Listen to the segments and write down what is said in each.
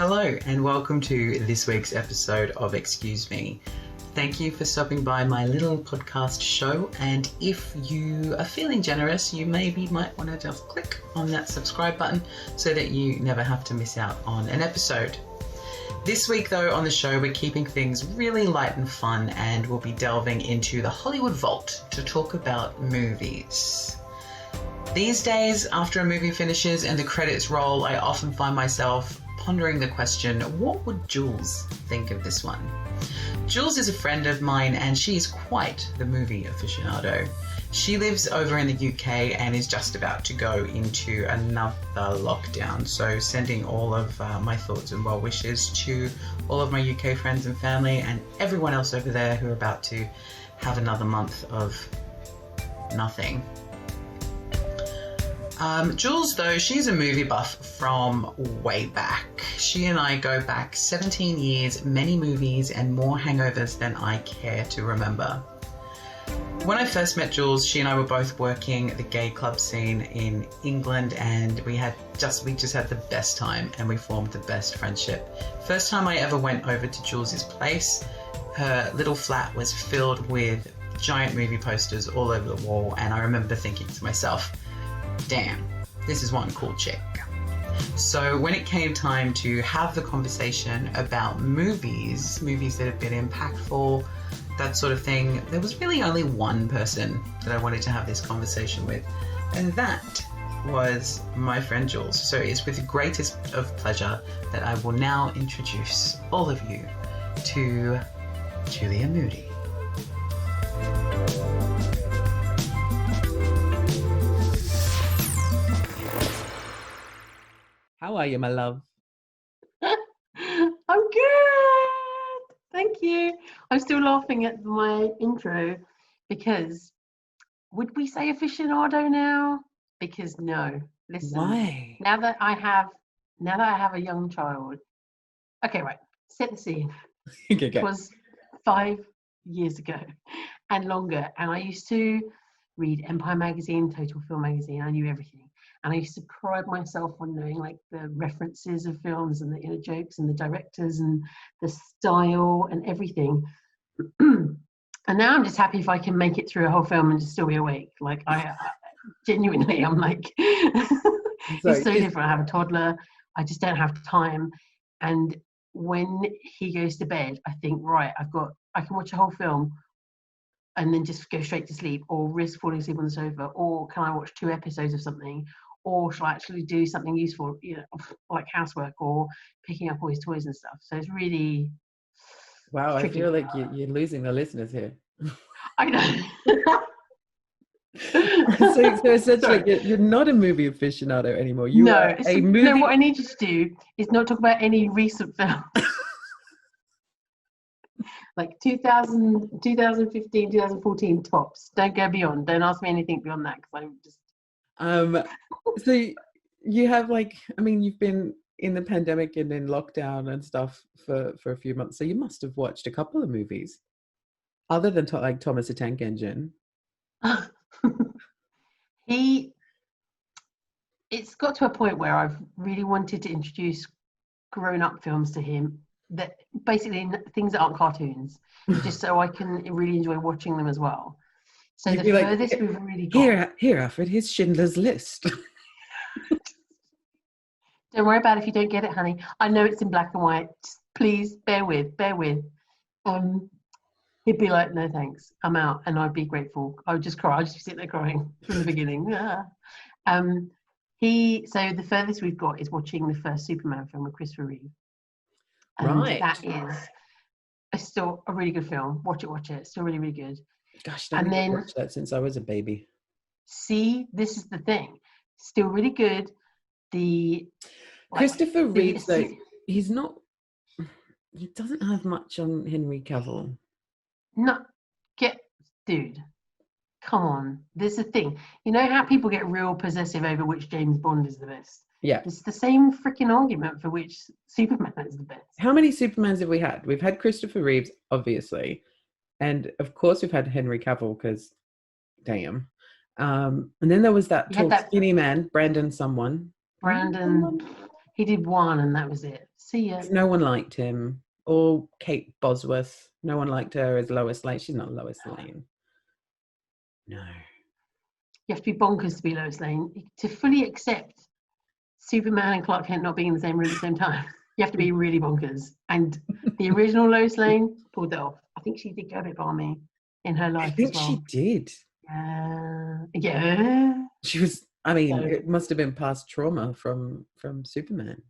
Hello and welcome to this week's episode of Excuse Me. Thank you for stopping by my little podcast show, and if you are feeling generous, you maybe might want to just click on that subscribe button so that you never have to miss out on an episode. This week though on the show we're keeping things really light and fun, and we'll be delving into the Hollywood vault to talk about movies. These days, after a movie finishes and the credits roll, I often find myself pondering the question, what would Jules think of this one? Jules is a friend of mine and she is quite the movie aficionado. She lives over in the UK and is just about to go into another lockdown. So sending all of my thoughts and well wishes to all of my UK friends and family and everyone else over there who are about to have another month of nothing. Jules, though, she's a movie buff from way back. She and I go back 17 years, many movies, and more hangovers than I care to remember. When I first met Jules, she and I were both working the gay club scene in England, and we just had the best time, and we formed the best friendship. First time I ever went over to Jules's place, her little flat was filled with giant movie posters all over the wall, and I remember thinking to myself, damn, this is one cool chick. So when it came time to have the conversation about movies that have been impactful, that sort of thing, there was really only one person that I wanted to have this conversation with, and that was my friend Jules. So it's with the greatest of pleasure that I will now introduce all of you to Julia Moody. How are you, my love? I'm good. Thank you. I'm still laughing at my intro because would we say aficionado now? Because no. Listen. Why? Now that I have a young child. Okay, right. Set the scene. Okay. It was 5 years ago and longer, and I used to read Empire magazine, Total Film magazine. I knew everything. And I used to pride myself on knowing like the references of films and the inner jokes and the directors and the style and everything. And now I'm just happy if I can make it through a whole film and just still be awake. Like I genuinely, I'm like, it's so different. I have a toddler. I just don't have time. And when he goes to bed, I think, right, I can watch a whole film and then just go straight to sleep, or risk falling asleep on the sofa, or can I watch 2 episodes of something, or shall I actually do something useful, like housework or picking up all his toys and stuff. So it's really wow. tricky. I feel like you're losing the listeners here. I know. so essentially you're not a movie aficionado anymore. You are a movie. No, what I need you to do is not talk about any recent films. Like 2015, 2014 tops. Don't go beyond. Don't ask me anything beyond that, because I'm just... So you have you've been in the pandemic and in lockdown and stuff for a few months. So you must have watched a couple of movies other than Thomas the Tank Engine. It's got to a point where I've really wanted to introduce grown-up films to him, that basically things that aren't cartoons, just so I can really enjoy watching them as well. So the furthest we've really got... Here, Alfred, here's Schindler's List. Don't worry about it if you don't get it, honey. I know it's in black and white. Just please bear with. He'd be like, no thanks, I'm out, and I'd be grateful. I would just cry. I'd just be sitting there crying from the beginning. So the furthest we've got is watching the first Superman film with Christopher Reeve. And right. That is still a really good film. Watch it. It's still really, really good. Gosh, I haven't watched that since I was a baby. See, this is the thing. Still really good. Christopher Reeve, though, he doesn't have much on Henry Cavill. Dude, come on. There's a thing. You know how people get real possessive over which James Bond is the best? Yeah. It's the same freaking argument for which Superman is the best. How many Supermans have we had? We've had Christopher Reeves, obviously. And of course we've had Henry Cavill, because damn. And then there was that tall, skinny man, Brandon someone. Brandon. He did one and that was it. See ya. No one liked him. Or Kate Bosworth. No one liked her as Lois Lane. She's not Lois Lane. No. You have to be bonkers to be Lois Lane. To fully accept Superman and Clark Kent not being in the same room at the same time, you have to be really bonkers. And the original Lois Lane pulled that off. I think she did go a bit balmy in her life I think as well. she did. Yeah. She was, I mean, So- it must have been past trauma from Superman.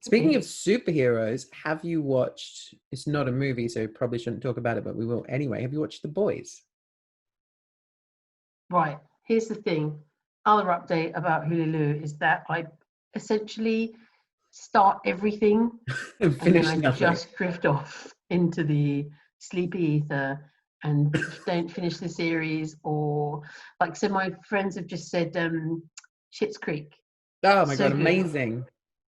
Speaking of superheroes, have you watched, it's not a movie, so probably shouldn't talk about it, but we will anyway. Have you watched The Boys? Right. Here's the thing. Other update about Hulu is that I essentially start everything And and finish then I nothing. just drift off into the sleepy ether and don't finish the series. Or like, so my friends have just said Schitt's Creek. Oh my so God, good. amazing.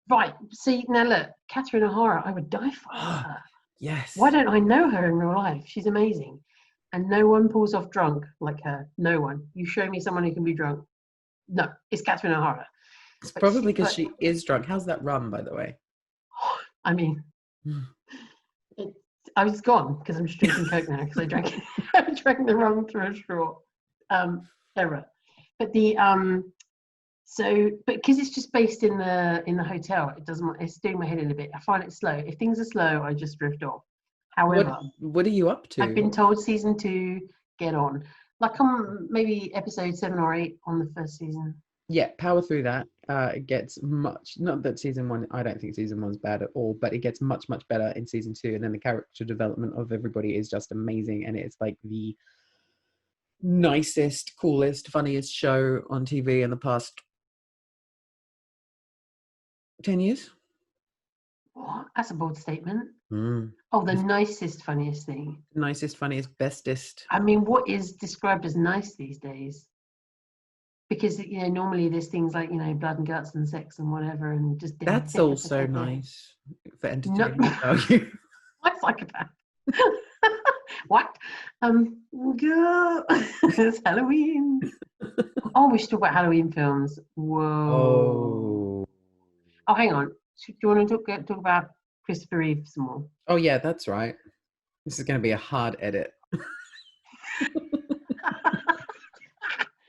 Right. See, now look, Catherine O'Hara, I would die for her. Yes. Why don't I know her in real life? She's amazing. And no one pulls off drunk like her. No one. You show me someone who can be drunk. No, it's Catherine O'Hara. It's But probably because but- she is drunk. How's that rum, by the way? I mean, I was gone because I'm just drinking Coke now because I drank the rum through a straw. Error. But the but because it's just based in the hotel, it's doing my head in a bit. I find it slow. If things are slow, I just drift off. However, What are you up to? I've been told season 2, get on. Like I'm maybe episode 7 or 8 on the first season. Yeah, power through that. It gets much, not that season 1, I don't think season 1's bad at all, but it gets much, much better in season 2. And then the character development of everybody is just amazing. And it's like the nicest, coolest, funniest show on TV in the past 10 years. What? That's a bold statement. Mm. Oh, the nicest, funniest thing. Nicest, funniest, bestest. I mean, what is described as nice these days? Because normally there's things like blood and guts and sex and whatever, and just That's also nice for entertainment. No. value. I'm a psychopath. What? Girl, it's Halloween. Oh, we should talk about Halloween films. Whoa. Oh, hang on. Do you want to talk about Christopher Reeve some more? Oh yeah, that's right. This is going to be a hard edit.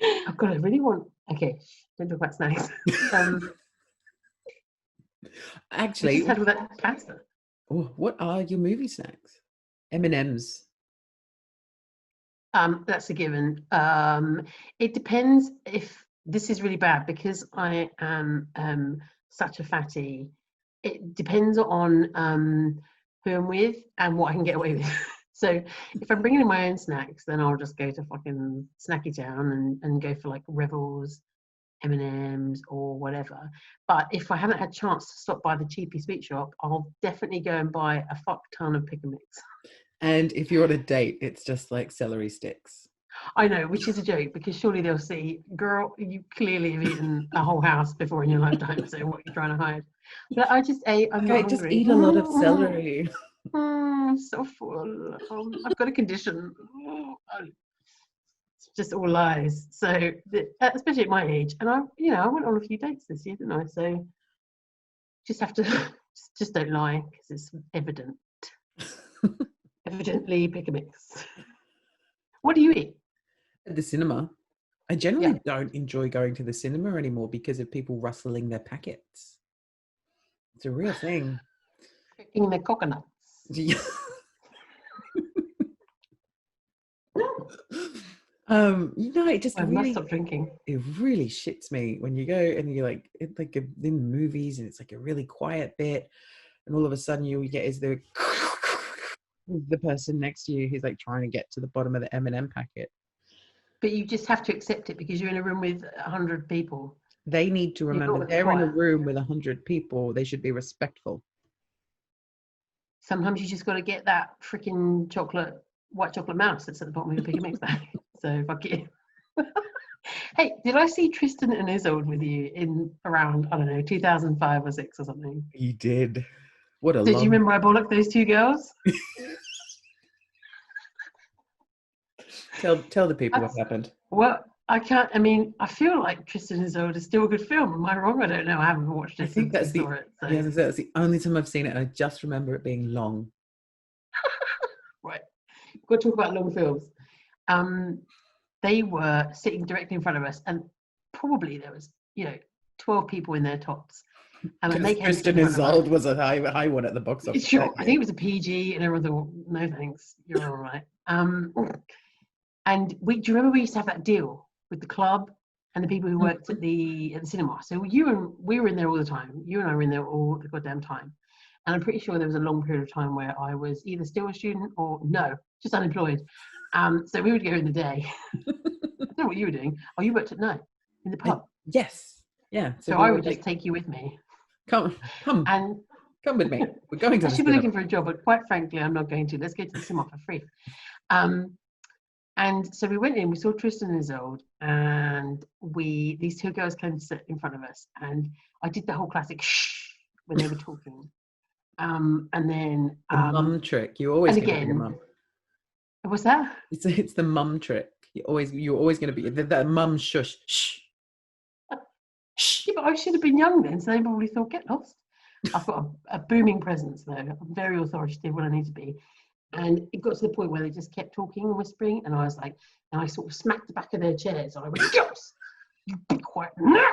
Oh God, I really want. Okay, don't talk about snacks. Actually, just had all that pasta. what are your movie snacks? M&Ms. That's a given. It depends if this is really bad because I am such a fatty. It depends on who I'm with and what I can get away with. So if I'm bringing in my own snacks, then I'll just go to fucking Snacky Town and go for like Rebels, M&Ms or whatever. But if I haven't had a chance to stop by the cheapy sweet shop, I'll definitely go and buy a fuck ton of pick and mix. And if you're on a date, it's just like celery sticks. I know, which is a joke because surely they'll see, girl, you clearly have eaten a whole house before in your lifetime, so what are you trying to hide? But I just ate, I'm not Okay, just hungry. eat a lot of celery. I'm so full. I've got a condition. It's just all lies. So, especially at my age, and I went on a few dates this year, didn't I? So, just have to, just don't lie because it's evident. Evidently, pick a mix. What do you eat? At the cinema. I generally don't enjoy going to the cinema anymore because of people rustling their packets. It's a real thing. Cooking the coconuts. It just I must really, stop drinking. it really shits me when you go and you're like, it's like in movies and it's like a really quiet bit, and all of a sudden you get is the person next to you who's like trying to get to the bottom of the M&M packet. But you just have to accept it because you're in a room with 100 people. They need to remember they're in a room with 100 people. They should be respectful. Sometimes you just got to get that freaking white chocolate mouse that's at the bottom of your pick and mix bag. So fuck you. Hey, did I see Tristan and Isolde with you in around, I don't know, 2005 or 6 or something? You did. What a Did you remember I bollocked those 2 girls? Tell the people what happened. Well, I can't. I mean, I feel like Tristan Isolde is still a good film. Am I wrong? I don't know. I haven't watched it I think since that's we the saw it. So. yeah, that's the only time I've seen it. And I just remember it being long. Right. We'll talk about long films. They were sitting directly in front of us, and probably there was 12 people in their tops. And Because they came Tristan Isolde was a high one at the box office. Sure, I think it was a PG, and everyone thought, no thanks, you're all right. And do you remember we used to have that deal with the club and the people who worked at the cinema? So we were in there all the time. You and I were in there all the goddamn time. And I'm pretty sure there was a long period of time where I was either still a student or just unemployed. So we would go in the day. I don't know what you were doing. Oh, you worked at night in the pub. Yes. Yeah. So I would just take you with me. Come with me. We're going to. I should be looking for a job, but quite frankly, I'm not going to. Let's go to the cinema for free. And so we went in. We saw Tristan and Isolde, and these two girls came to sit in front of us, and I did the whole classic shh when they were talking. And then the mum trick. You always get your mum. What's that? It's the mum trick. You're always going to be that mum shush. Shh. Yeah, but I should have been young then, so they probably thought, get lost. I've got a booming presence though. I'm very authoritative when I need to be. And it got to the point where they just kept talking and whispering, and I was like, and I sort of smacked the back of their chairs, and I went, "Girls, you be quiet now."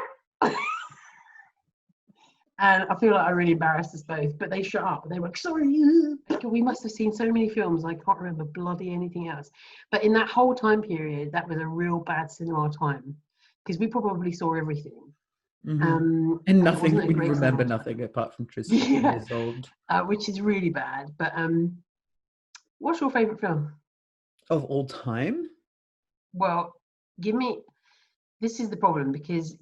And I feel like I really embarrassed us both, but they shut up. They were like, "Sorry, we must have seen so many films, I can't remember bloody anything else." But in that whole time period, that was a real bad cinema time, because we probably saw everything. Mm-hmm. And nothing, we remember nothing apart from Tristan Isolde. Which is really bad. But what's your favourite film? Of all time? Well, this is the problem, because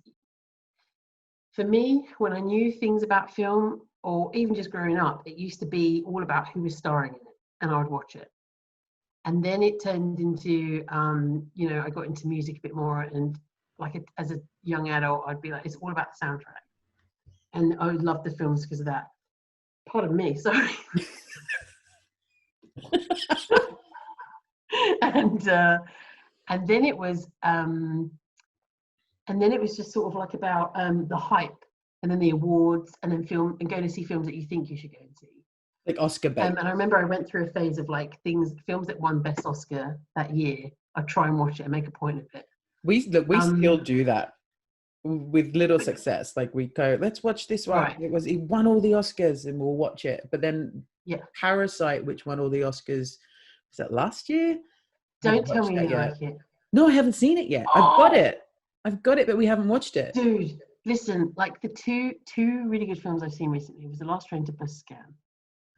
for me, when I knew things about film, or even just growing up, it used to be all about who was starring in it, and I would watch it. And then it turned into, I got into music a bit more, and as a young adult, I'd be like, it's all about the soundtrack. And I would love the films because of that. Pardon me, sorry. And then it was just sort of like about the hype, and then the awards, and then film, and going to see films that you think you should go and see. Like Oscar bait. And I remember I went through a phase of films that won Best Oscar that year. I'd try and watch it and make a point of it. We still do that with little success. Like we go, let's watch this one. Right. It won all the Oscars, and we'll watch it. But then Parasite, which won all the Oscars, was that last year? Don't tell me you like it. No, I haven't seen it yet. I've got it, but we haven't watched it. Dude, listen, like the two really good films I've seen recently was The Last Train to Busan.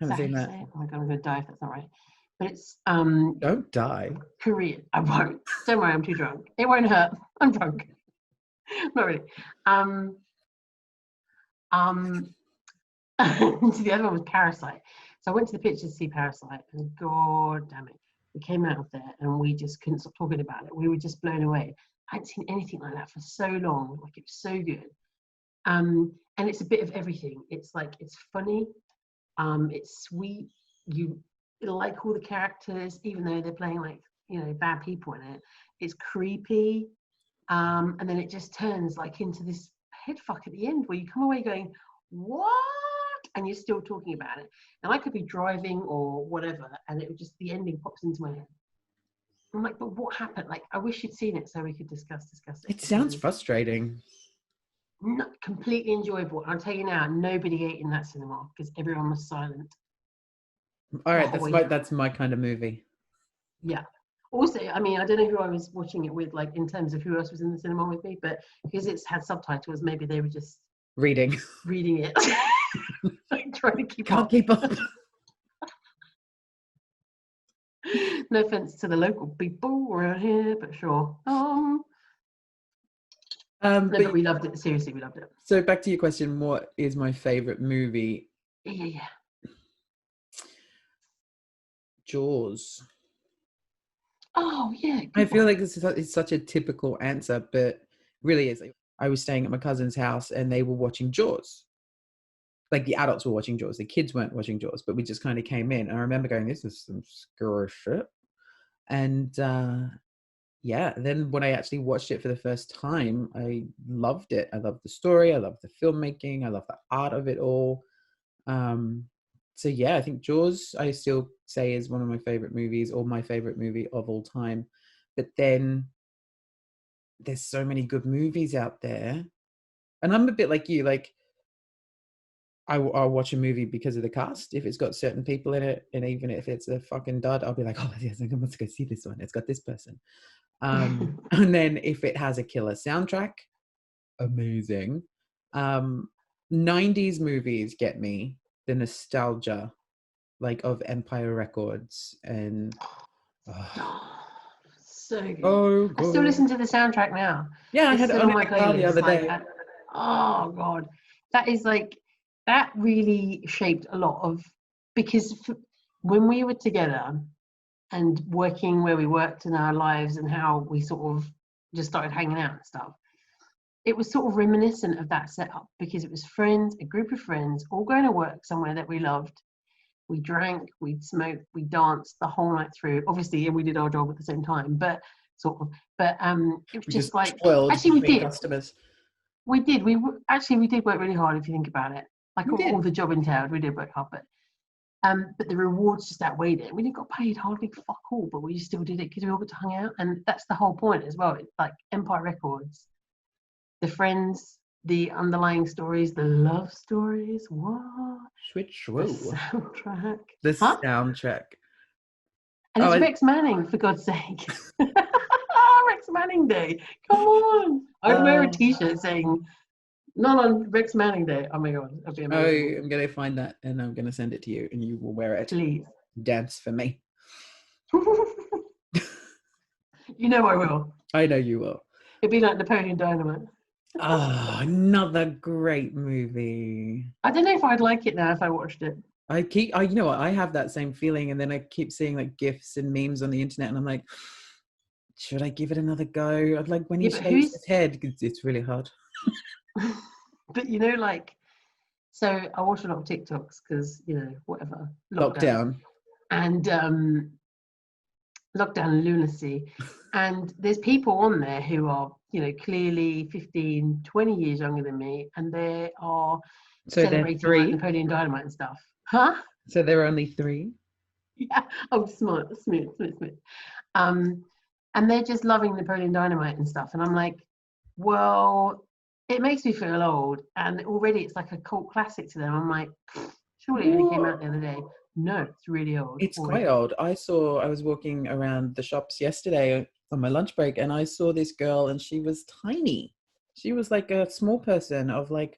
Haven't seen that. Oh my god, I'm gonna die if that's not right. But it's Don't die. Korean. I won't. Don't worry, I'm too drunk. It won't hurt. I'm drunk. Not really. The other one was Parasite. So I went to the pictures to see Parasite, and god damn it, we came out of there and we just couldn't stop talking about it. We were just blown away. I hadn't seen anything like that for so long. Like, it was so good. And it's a bit of everything. It's funny. It's sweet. You like all the characters, even though they're playing bad people in it. It's creepy. And then it just turns into this headfuck at the end, where you come away going, what? And you're still talking about it. And I could be driving or whatever, and it would just, the ending pops into my head. I'm like, but what happened? I wish you'd seen it so we could discuss it. It sounds frustrating. Not completely enjoyable. I'll tell you now, nobody ate in that cinema because everyone was silent. All right, that's my kind of movie. Yeah. Also, I mean, I don't know who I was watching it with, in terms of who else was in the cinema with me, but because it's had subtitles, maybe they were just reading it. Trying to keep up. Can't keep up. No offense to the local people around here, but sure. But we loved it. Seriously, we loved it. So back to your question, what is my favorite movie? Yeah. Jaws. Oh yeah. I feel like it's such a typical answer, but really is. I was staying at my cousin's house and they were watching Jaws. Like, the adults were watching Jaws, the kids weren't watching Jaws, but we just kind of came in. And I remember going, this is some scary shit. And yeah, then when I actually watched it for the first time, I loved it. I loved the story. I loved the filmmaking. I love the art of it all. So yeah, I think Jaws, I still say, is one of my favorite movies, or my favorite movie of all time. But then there's so many good movies out there, and I'm a bit like you. Like, I'll watch a movie because of the cast. If it's got certain people in it, and even if it's a fucking dud, I'll be like, oh yes, I want to go see this one. It's got this person. And then if it has a killer soundtrack, amazing. 90s movies get me, the nostalgia, like, of Empire Records, and So good. oh, I still good. listen to the soundtrack now. Yeah, I It's had it still on on my in the car the playlist. other Like, day. oh god, that is like, that really shaped a lot of, because when we were together and working where we worked in our lives, and how we sort of just started hanging out and stuff, it was sort of reminiscent of that setup, because it was friends, a group of friends, all going to work somewhere that we loved. We drank, we'd smoke, we danced the whole night through. Obviously, and we did our job at the same time, but sort of. But it was We just just like, twirled actually we between did. customers. We did. Actually we did work really hard if you think about it. Like, We all did. the job entailed, we did work hard, but the rewards just outweighed it. We didn't got paid hardly fuck all, but we still did it because we all got to hang out, and that's the whole point as well. It's like Empire Records, the friends, the underlying stories, the love stories. What? Switch, The whoa. soundtrack. The Huh? soundtrack. And Oh, it's Rex Manning, for God's sake. Rex Manning Day. Come on. I'd wear a t-shirt saying, not on Rex Manning Day. Oh my God, that'd be amazing. I'm gonna find that and I'm gonna send it to you, and you will wear it. Please. Dance for me. You know I will. I know you will. It'd be like Napoleon Dynamite. Oh, another great movie. I don't know if I'd like it now if I watched it. You know what? I have that same feeling, and then I keep seeing like GIFs and memes on the internet, and I'm like, should I give it another go? I'd like when he Yeah, but shaves his head. It's really hard. But like, so I watch a lot of TikToks because, whatever, Lockdown. and lockdown lunacy, and there's people on there who are, clearly 15, 20 years younger than me, and they are celebrating like Napoleon Dynamite and stuff. Huh? So there are only 3? Yeah. Oh, smooth. And they're just loving Napoleon Dynamite and stuff, and I'm like, well, it makes me feel old, and already it's like a cult classic to them. I'm like, surely it only came out the other day. No, it's really old. It's already. quite old. I was walking around the shops yesterday on my lunch break, and I saw this girl, and she was tiny. She was like a small person of like,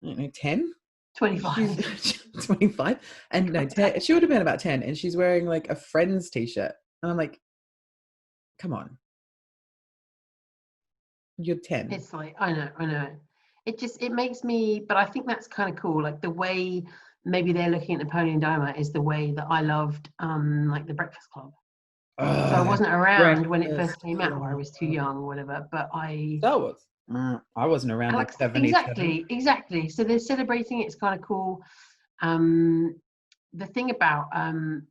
I don't know, 10? 25. 25? And no, 10, she would have been about 10, and she's wearing like a Friends t-shirt. And I'm like, come on. You're 10. It's like, I know. It makes me, but I think that's kind of cool. Like the way maybe they're looking at Napoleon Dynamite is the way that I loved like The Breakfast Club. So I wasn't around when it first came out, or I was too young or whatever, but Star Wars. I wasn't around like 77. Exactly. So they're celebrating it. It's kind of cool. The thing about oh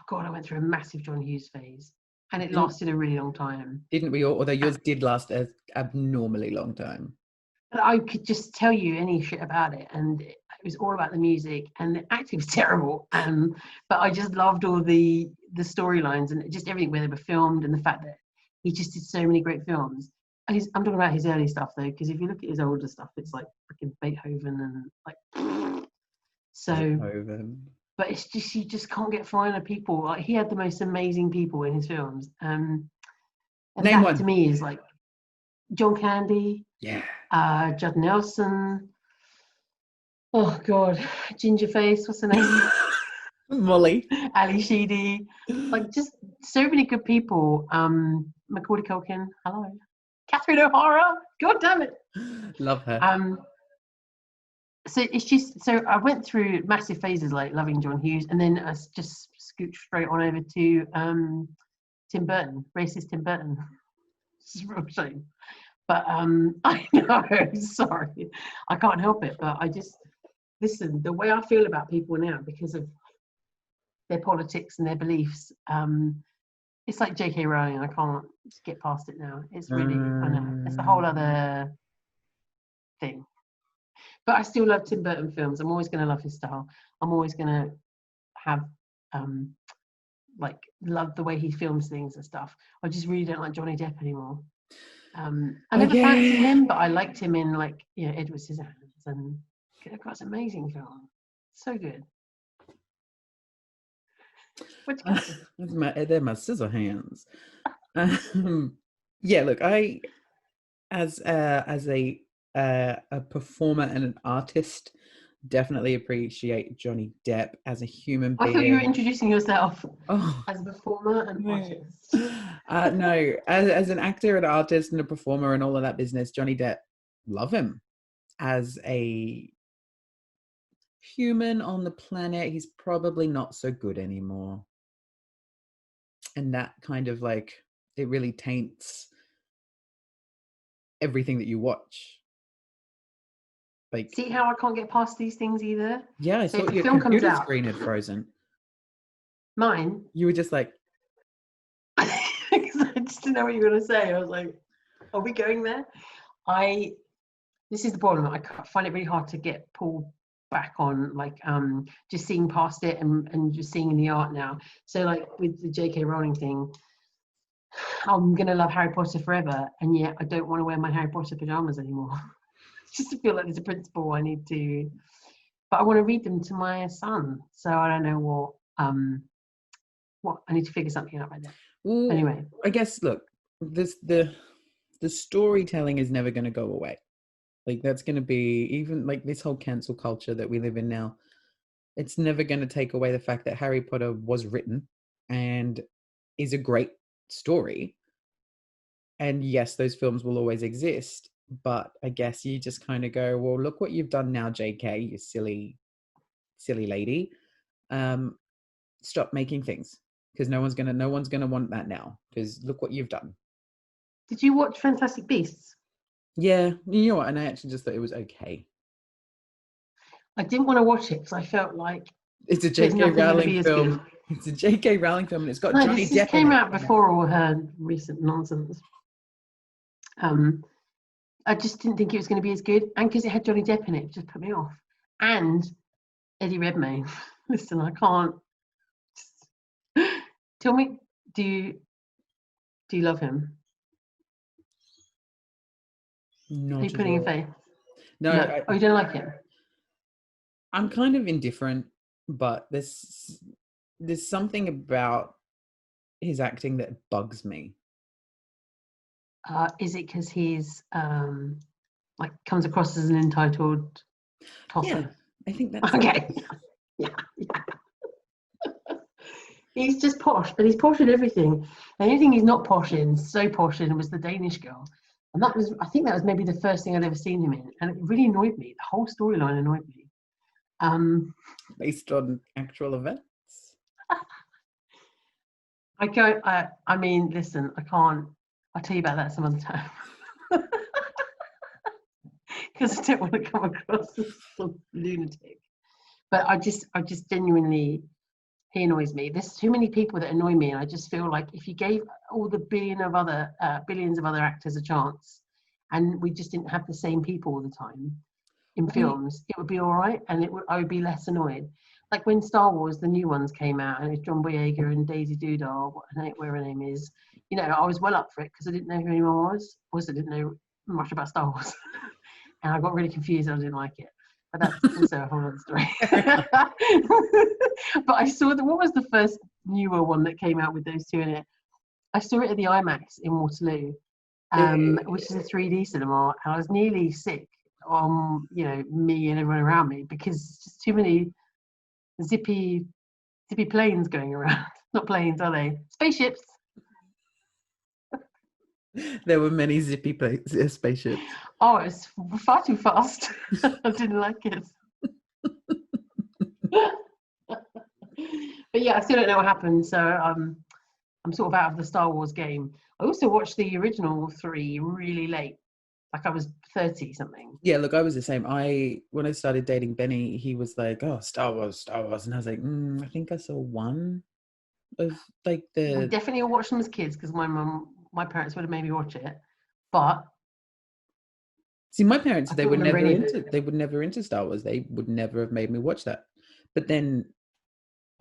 God, I went through a massive John Hughes phase, and it lasted a really long time. Didn't we all? Although yours did last an abnormally long time. But I could just tell you any shit about it, and it was all about the music, and the acting was terrible. But I just loved all the storylines and just everything where they were filmed, and the fact that he just did so many great films. I'm talking about his early stuff though, because if you look at his older stuff, it's like freaking Beethoven and like so. Beethoven. But it's just, you just can't get finer people. Like, he had the most amazing people in his films. And Name that one. to me is like John Candy. Yeah. Judd Nelson. Oh God, Gingerface. What's her name? Molly. Ali Sheedy. Like, just so many good people. Macaulay Culkin. Hello. Catherine O'Hara. God damn it. Love her. So it's just, so I went through massive phases like loving John Hughes, and then I just scooched straight on over to Tim Burton, racist Tim Burton. It's a real shame. But I know, sorry, I can't help it. But I just, listen, the way I feel about people now because of their politics and their beliefs, It's like J.K. Rowling. I can't get past it now. It's really, I know, it's a whole other thing. But I still love Tim Burton films. I'm always going to love his style. I'm always going to have, like, love the way he films things and stuff. I just really don't like Johnny Depp anymore. I never fancied him, but I liked him in, like, you know, Edward Scissorhands, and that's an amazing film. So good. They're my scissor hands. Yeah, look, I as a performer and an artist definitely appreciate Johnny Depp as a human being. I thought you were introducing yourself Oh, as a performer and artist. no, as an actor and artist and a performer and all of that business, Johnny Depp, love him. As a human on the planet, he's probably not so good anymore. And that kind of, like, it really taints everything that you watch. Like, see how I can't get past these things either? yeah, I So thought if your the film comes computer out, screen had frozen. mine, You were just like, because I just didn't know what you were going to say. I was like, are we going there? This is the problem. I find it really hard to get pulled back on, like, just seeing past it and just seeing the art now. So, like, with the J.K. Rowling thing, I'm going to love Harry Potter forever, and yet I don't want to wear my Harry Potter pajamas anymore. Just to feel like there's a principle I need to, but I want to read them to my son. So I don't know what I need to figure something out right there. well, Anyway, I guess, look, the storytelling is never going to go away. Like, that's going to be, even like this whole cancel culture that we live in now, it's never going to take away the fact that Harry Potter was written and is a great story. And yes, those films will always exist, but I guess you just kind of go, well, look what you've done now, JK, you silly lady. Stop making things, because no one's gonna want that now, because look what you've done. did you watch Fantastic Beasts? Yeah, you know what? And I actually just thought it was okay. I didn't want to watch it because I felt like It's a there's J.K. nothing going to Rowling be as film. good. It's a J.K. Rowling film, and it's got No, Johnny this Depp came in it. out before all her recent nonsense. I just didn't think it was going to be as good, and because it had Johnny Depp in it just put me off. And Eddie Redmayne. Listen, I can't. Tell me, do you love him? Not Are you at putting your all. faith? No, Oh, you don't like him? I'm kind of indifferent, but there's something about his acting that bugs me. Is it because he's like comes across as an entitled tosser? Yeah, I think that's okay. Yeah. He's just posh, but he's posh in everything. The only thing he's not posh in, so posh in, was The Danish Girl, and I think that was maybe the first thing I'd ever seen him in, and it really annoyed me. The whole storyline annoyed me. Based on actual events. I mean, listen, I can't. I'll tell you about that some other time. Because I don't want to come across as a lunatic. But I just genuinely, he annoys me. There's too many people that annoy me, and I just feel like if you gave all the billions of other actors a chance, and we just didn't have the same people all the time in films, it would be all right, and I would be less annoyed. Like when Star Wars, the new ones came out, and it's John Boyega and Daisy Doodah, whatever her name is. You know, I was well up for it because I didn't know who anyone was. Also, didn't know much about Star Wars, and I got really confused. And I didn't like it. But that's also a whole other story. But I saw what was the first newer one that came out with those two in it? I saw it at the IMAX in Waterloo, which is a 3D cinema, and I was nearly sick on, you know, me and everyone around me, because it's just too many zippy planes going around. Not planes, are they? Spaceships. There were many zippy spaceships. Oh, it's far too fast. I didn't like it. But yeah, I still don't know what happened, so I'm sort of out of the Star Wars game. I also watched the original 3 really late, like I was 30 something. Yeah, look, I was the same. When I started dating Benny, he was like, "Oh, Star Wars," and I was like, "I think I saw 1." of like We the? definitely watched them as kids because my parents would have made me watch it. But See, my parents, I they don't were remember never any of into. it. They were never into Star Wars. They would never have made me watch that. But then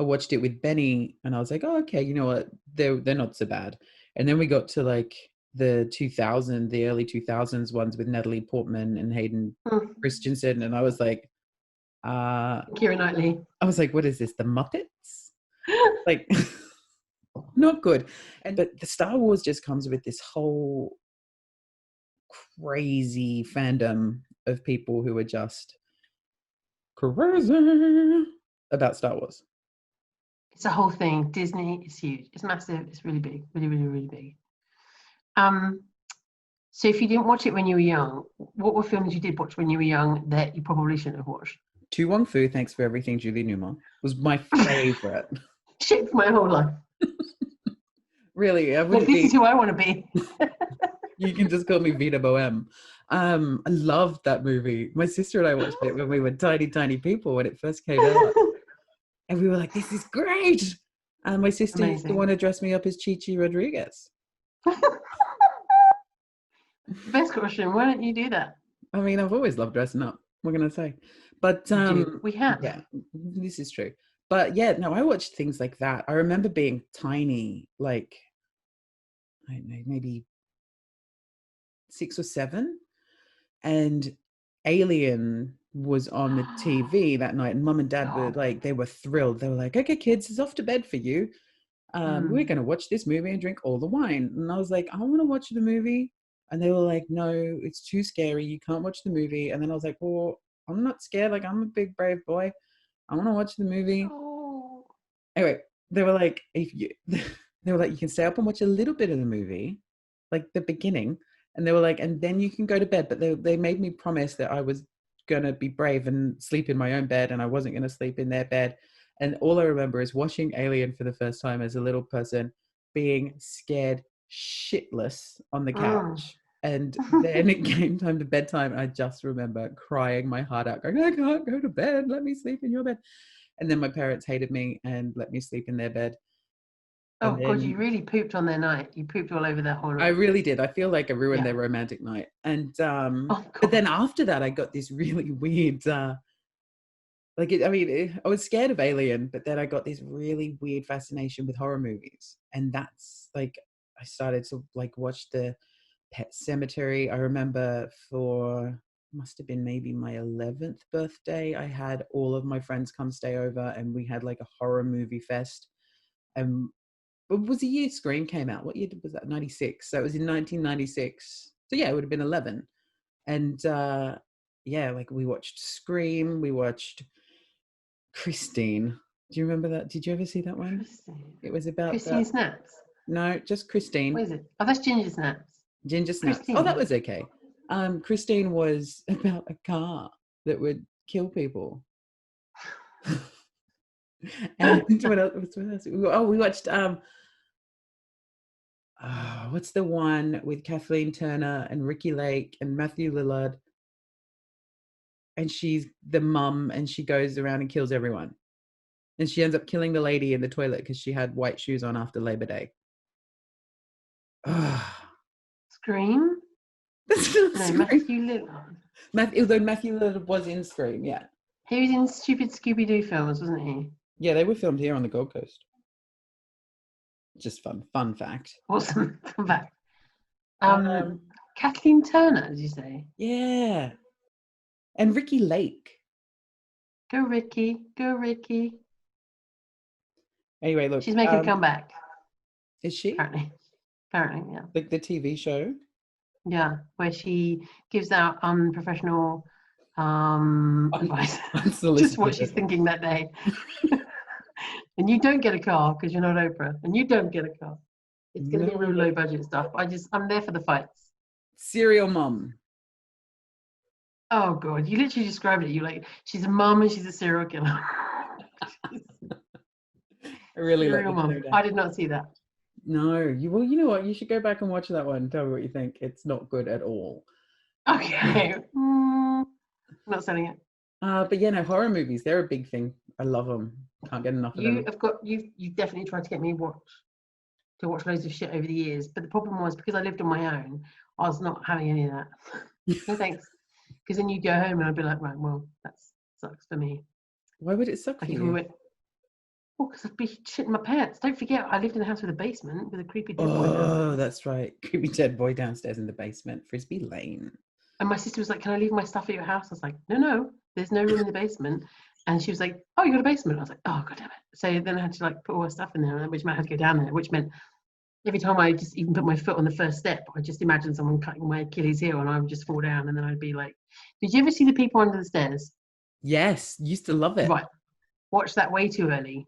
I watched it with Benny, and I was like, oh, okay, you know what? They're not so bad. And then we got to like the early 2000s ones with Natalie Portman and Hayden Hmm. Christensen, and I was like, Keira Knightley. I was like, what is this? The Muppets? Like, not good. And but the Star Wars just comes with this whole crazy fandom of people who are just crazy about Star Wars. It's a whole thing. Disney is huge. It's massive. It's really big. Really, really, really big. So if you didn't watch it when you were young, what were films you did watch when you were young that you probably shouldn't have watched? Tu Wong Fu, Thanks for Everything, Julie Newmar was my favorite. Shaped my whole life. Really, I Like, wouldn't this be. is who I want to be. You can just call me Vita Boheme. I loved that movie. My sister and I watched it when we were tiny, tiny people when it first came out. And we were like, this is great. And my sister used to Amazing. want to dress me up as Chi-Chi Rodriguez. Best question. Why don't you do that? I mean, I've always loved dressing up. What can I say? But We have. yeah, this is true. But yeah, no, I watched things like that. I remember being tiny, like, I don't know, maybe 6 or 7, and Alien was on the TV that night, and Mum and Dad were like, they were thrilled. They were like, okay, kids, it's off to bed for you. We're going to watch this movie and drink all the wine. And I was like, I want to watch the movie. And they were like, no, it's too scary. You can't watch the movie. And then I was like, well, I'm not scared. Like, I'm a big, brave boy. I want to watch the movie. Oh. Anyway, they were like, they were like, you can stay up and watch a little bit of the movie, like the beginning. And they were like, and then you can go to bed. But they made me promise that I was going to be brave and sleep in my own bed, and I wasn't going to sleep in their bed. And all I remember is watching Alien for the first time as a little person, being scared shitless on the couch. And then it came time to bedtime. I just remember crying my heart out, going, I can't go to bed. Let me sleep in your bed. And then my parents hated me and let me sleep in their bed. Oh, And God, then you really pooped on their night. You pooped all over their whole night. I really did. I feel like I ruined Yeah. their romantic night. And Oh, but then God. after that, I got this really weird, I was scared of Alien, but then I got this really weird fascination with horror movies. And that's like, I started to like watch the Pet Cemetery. I remember must have been maybe my 11th birthday, I had all of my friends come stay over, and we had like a horror movie fest. But was the year Scream came out? What year was that? 96. So it was in 1996. So yeah, it would have been 11. And yeah, like we watched Scream, we watched Christine. Do you remember that? Did you ever see that one? Christine. It was about Christine Snaps. No, just Christine. What is it? Oh, that's Ginger Snaps. Ginger Snaps. Christine. Oh, that was okay. Christine was about a car that would kill people. And what else? Oh, we watched what's the one with Kathleen Turner and Ricky Lake and Matthew Lillard? And she's the mum, and she goes around and kills everyone. And she ends up killing the lady in the toilet because she had white shoes on after Labor Day. Scream? That's not No, Scream. Matthew Lillard. Although Matthew Lillard was in Scream, yeah. He was in stupid Scooby-Doo films, wasn't he? Yeah, they were filmed here on the Gold Coast. Just fun fact. Awesome. Come back. Kathleen Turner, did you say? Yeah. And Ricky Lake. Go Ricky, go Ricky. Anyway, look. She's making a comeback. Is she? Apparently, yeah. Like the TV show? Yeah, where she gives out unprofessional advice. Just what she's thinking that day. And you don't get a car because you're not Oprah, and you don't get a car. It's going to be real low budget stuff. I'm there for the fights. Serial mom. Oh God, you literally described it. You like, she's a mum and she's a serial killer. I really serial mum. I did not see that. No, well, you know what? You should go back and watch that one. Tell me what you think. It's not good at all. Okay. Not selling it. But yeah, no, horror movies, they're a big thing. I love them. Can't get enough of them. You've definitely tried to get me to watch loads of shit over the years, but the problem was because I lived on my own, I was not having any of that. No thanks. Because then you go home and I'd be like, right, well, that sucks for me. Why would it suck for Like if you? we went, well, because I'd be shitting my pants. Don't forget, I lived in a house with a basement with a creepy dead boy downstairs. Oh, that's right. Creepy dead boy downstairs in the basement. Frisbee Lane. And my sister was like, can I leave my stuff at your house? I was like, no, there's no room in the basement. And she was like, oh, you got a basement? I was like, oh, god damn it. So then I had to like put all her stuff in there, which meant I had to go down there, which meant every time I just even put my foot on the first step, I just imagined someone cutting my Achilles heel and I would just fall down. And then I'd be like, did you ever see the people under the stairs? Yes, used to love it. Right. Watched that way too early.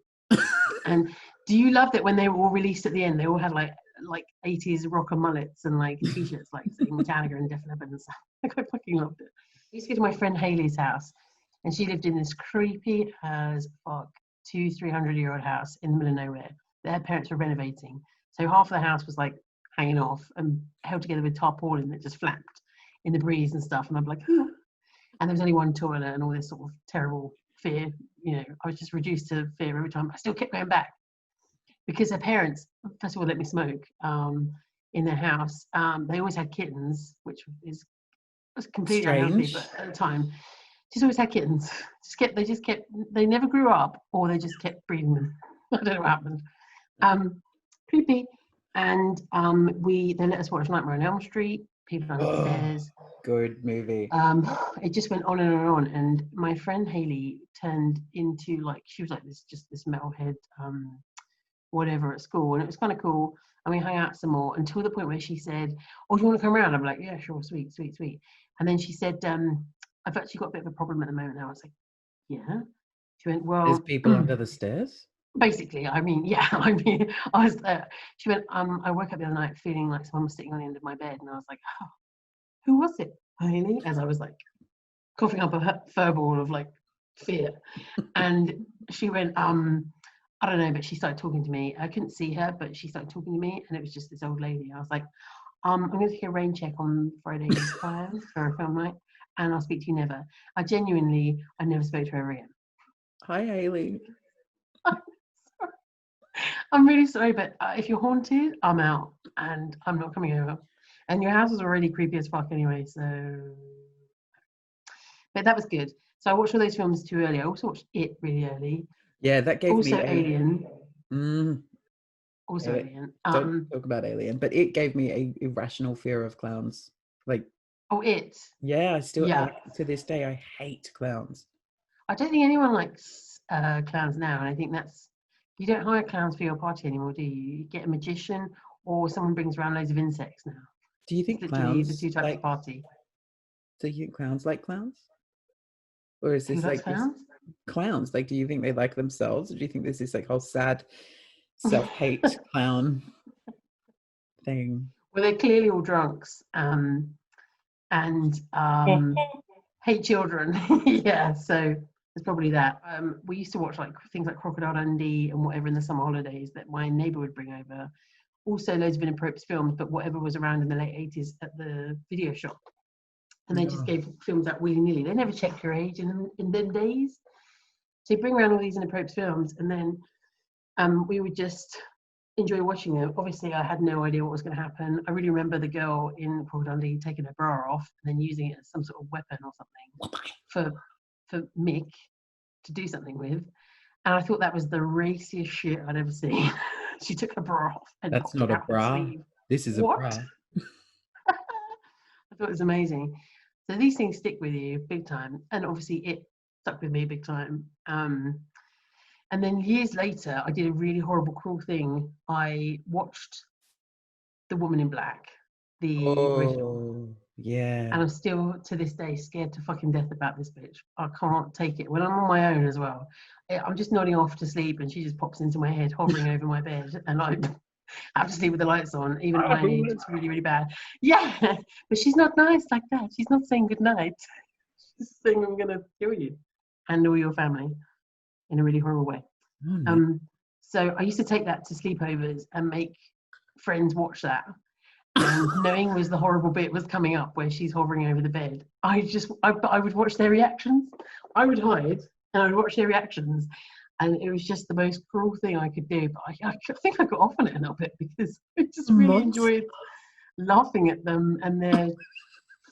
And do you love that when they were all released at the end, they all had like 80s rocker mullets and like t-shirts like saying Metallica and Def Leppard and stuff. Like I fucking loved it. I used to go to my friend Haley's house and she lived in this creepy as fuck 200-300-year-old house in the middle of nowhere. Their parents were renovating. So half of the house was like hanging off and held together with tarpaulin that just flapped in the breeze and stuff. And I'd be like, huh. And there was only one toilet and all this sort of terrible fear. You know, I was just reduced to fear every time. I still kept going back because their parents, first of all, let me smoke in their house. They always had kittens, which was completely unhealthy, but at the time, just always had kittens. They never grew up, or they just kept breeding them. I don't know what happened. Creepy. And they let us watch Nightmare on Elm Street, People Under the Stairs. Good movie. It just went on and on. And my friend Haley turned into like, she was like this metalhead, whatever at school. And it was kind of cool. And we hung out some more until the point where she said, oh, do you want to come around? I'm like, yeah, sure, sweet. And then she said, I've actually got a bit of a problem at the moment now. I was like, yeah. She went, well. There's people under the stairs? Basically, I mean, yeah, I mean, I was there. She went, I woke up the other night feeling like someone was sitting on the end of my bed. And I was like, oh, who was it, Haley? As I was like coughing up a furball of like fear. And she went, I don't know, but she started talking to me. I couldn't see her, but she started talking to me. And it was just this old lady. I was like, I'm going to take a rain check on Friday's plans for a film night. And I'll speak to you never. I never spoke to her again. Hi, Haley. I'm really sorry, but if you're haunted, I'm out and I'm not coming over. And your house is already creepy as fuck anyway, so. But that was good. So I watched all those films too early. I also watched It really early. Yeah, that gave also me. Alien. Also Alien. Alien. Don't talk about Alien, but it gave me a irrational fear of clowns. Like. Oh, It. Yeah, to this day, I hate clowns. I don't think anyone likes clowns now, and I think you don't hire clowns for your party anymore, do you? You get a magician or someone brings around loads of insects now. Do you think literally clowns the two types of party? Do you think clowns like clowns? Or is this like clowns? Clowns? Like, do you think they like themselves? Or do you think there's this like whole sad self-hate clown thing? Well, they're clearly all drunks and hate children. Yeah, so there's probably that. We used to watch like things like Crocodile Dundee and whatever in the summer holidays that my neighbour would bring over. Also loads of inappropriate films, but whatever was around in the late 80s at the video shop. And they just gave films out willy-nilly. They never checked your age in them days. So you bring around all these inappropriate films and then we would just enjoy watching them. Obviously, I had no idea what was going to happen. I really remember the girl in Crocodile Dundee taking her bra off and then using it as some sort of weapon or something for Mick to do something with. And I thought that was the raciest shit I'd ever seen. She took her bra off. And that's not a bra. This is what? A bra. I thought it was amazing. So these things stick with you big time. And obviously It stuck with me big time. And then years later, I did a really horrible, cruel thing. I watched The Woman in Black, the original. Yeah. And I'm still, to this day, scared to fucking death about this bitch. I can't take it. When I'm on my own as well, I'm just nodding off to sleep and she just pops into my head, hovering over my bed. And I have to sleep with the lights on, even at my age. It's really, really bad. Yeah, but she's not nice like that. She's not saying goodnight. She's saying, I'm going to kill you and all your family in a really horrible way. So I used to take that to sleepovers and make friends watch that. and knowing was the horrible bit was coming up where she's hovering over the bed, I would watch their reactions. I would hide and I would watch their reactions, and it was just the most cruel thing I could do. But I think I got off on it a little bit because I just really enjoyed laughing at them and their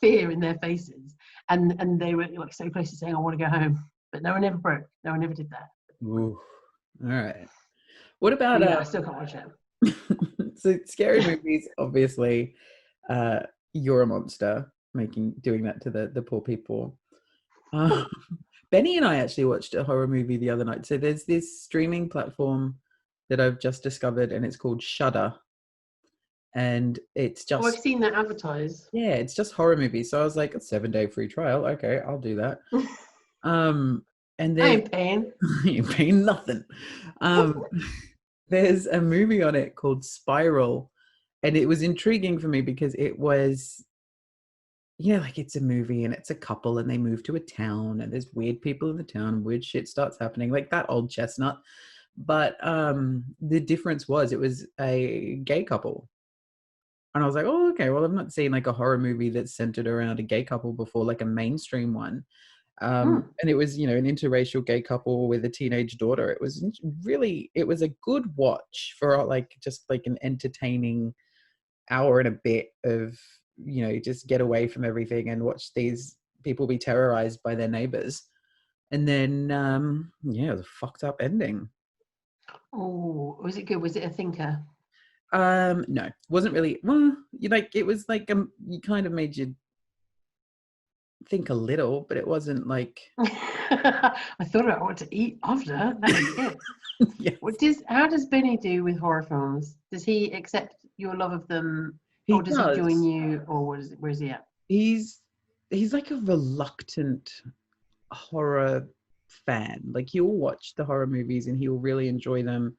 fear in their faces, and they were like so close to saying, "I want to go home," but no one ever broke. No one ever did that. Ooh. All right. What about I still can't watch it. so scary movies, obviously, you're a monster doing that to the poor people. Benny and I actually watched a horror movie the other night. So there's this streaming platform that I've just discovered, and it's called Shudder. And it's just I've seen that advertised. Yeah, it's just horror movies. So I was like, a 7-day free trial. Okay, I'll do that. And then I ain't paying. you ain't paying nothing. There's a movie on it called Spiral, and it was intriguing for me because it was, like it's a movie and it's a couple and they move to a town and there's weird people in the town and weird shit starts happening, like that old chestnut. But the difference was it was a gay couple. And I was like, oh, okay, well, I've not seen like a horror movie that's centered around a gay couple before, like a mainstream one. And it was, an interracial gay couple with a teenage daughter. It was a good watch for like, just like an entertaining hour and a bit of, just get away from everything and watch these people be terrorized by their neighbors. And then, it was a fucked up ending. Oh, was it good? Was it a thinker? No, wasn't really. Well, it was like you kind of made you think a little, but it wasn't like. I thought about what to eat after. That was it. Yes. How does Benny do with horror films? Does he accept your love of them, or does he join you, or where is he at? He's like a reluctant horror fan. Like he'll watch the horror movies and he'll really enjoy them.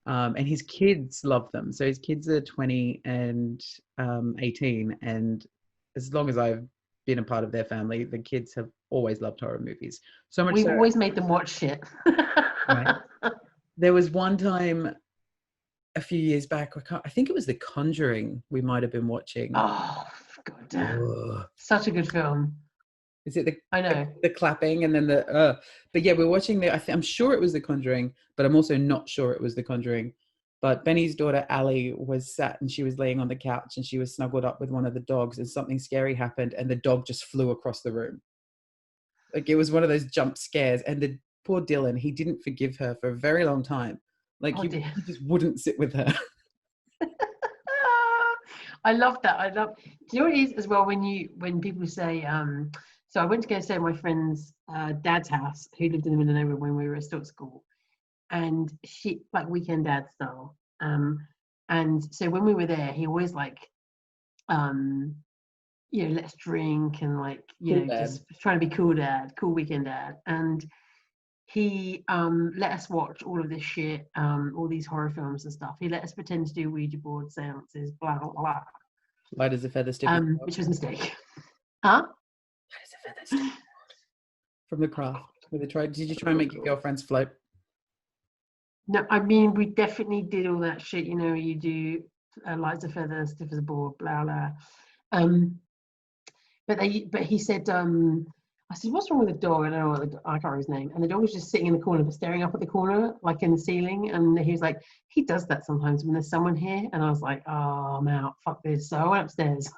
And his kids love them. So his kids are 20 and 18. And as long as I've been a part of their family, the kids have always loved horror movies. So much We've always made them watch shit. Right? There was one time a few years back, I think it was The Conjuring we might have been watching. Oh, god damn. Such a good film. Is it I know the clapping and then but yeah, we're watching I'm sure it was The Conjuring, but I'm also not sure it was The Conjuring. But Benny's daughter Ali was sat and she was laying on the couch and she was snuggled up with one of the dogs and something scary happened and the dog just flew across the room. Like it was one of those jump scares, and the poor Dylan, he didn't forgive her for a very long time. Like he just wouldn't sit with her. I love that. Do you know what it is as well when people say so I went to go stay at my friend's dad's house, who lived in the middle of nowhere when we were still at school, and she like weekend dad style. And so when we were there, he always like, let's drink and like, just trying to be cool weekend dad. And he let us watch all of this shit, all these horror films and stuff. He let us pretend to do Ouija board seances, blah blah blah. Light as a feather stick. Which was a mistake. Huh? From The Craft. Did you try and make your girlfriends float? No, I mean we definitely did all that shit. You do light as a feather, stiff as a board, blah blah. But he said, I said, what's wrong with the dog? I don't know I can't remember his name. And the dog was just sitting in the corner, but staring up at the corner, like in the ceiling. And he was like, he does that sometimes when there's someone here. And I was like, oh, I'm out. Fuck this. So I went upstairs.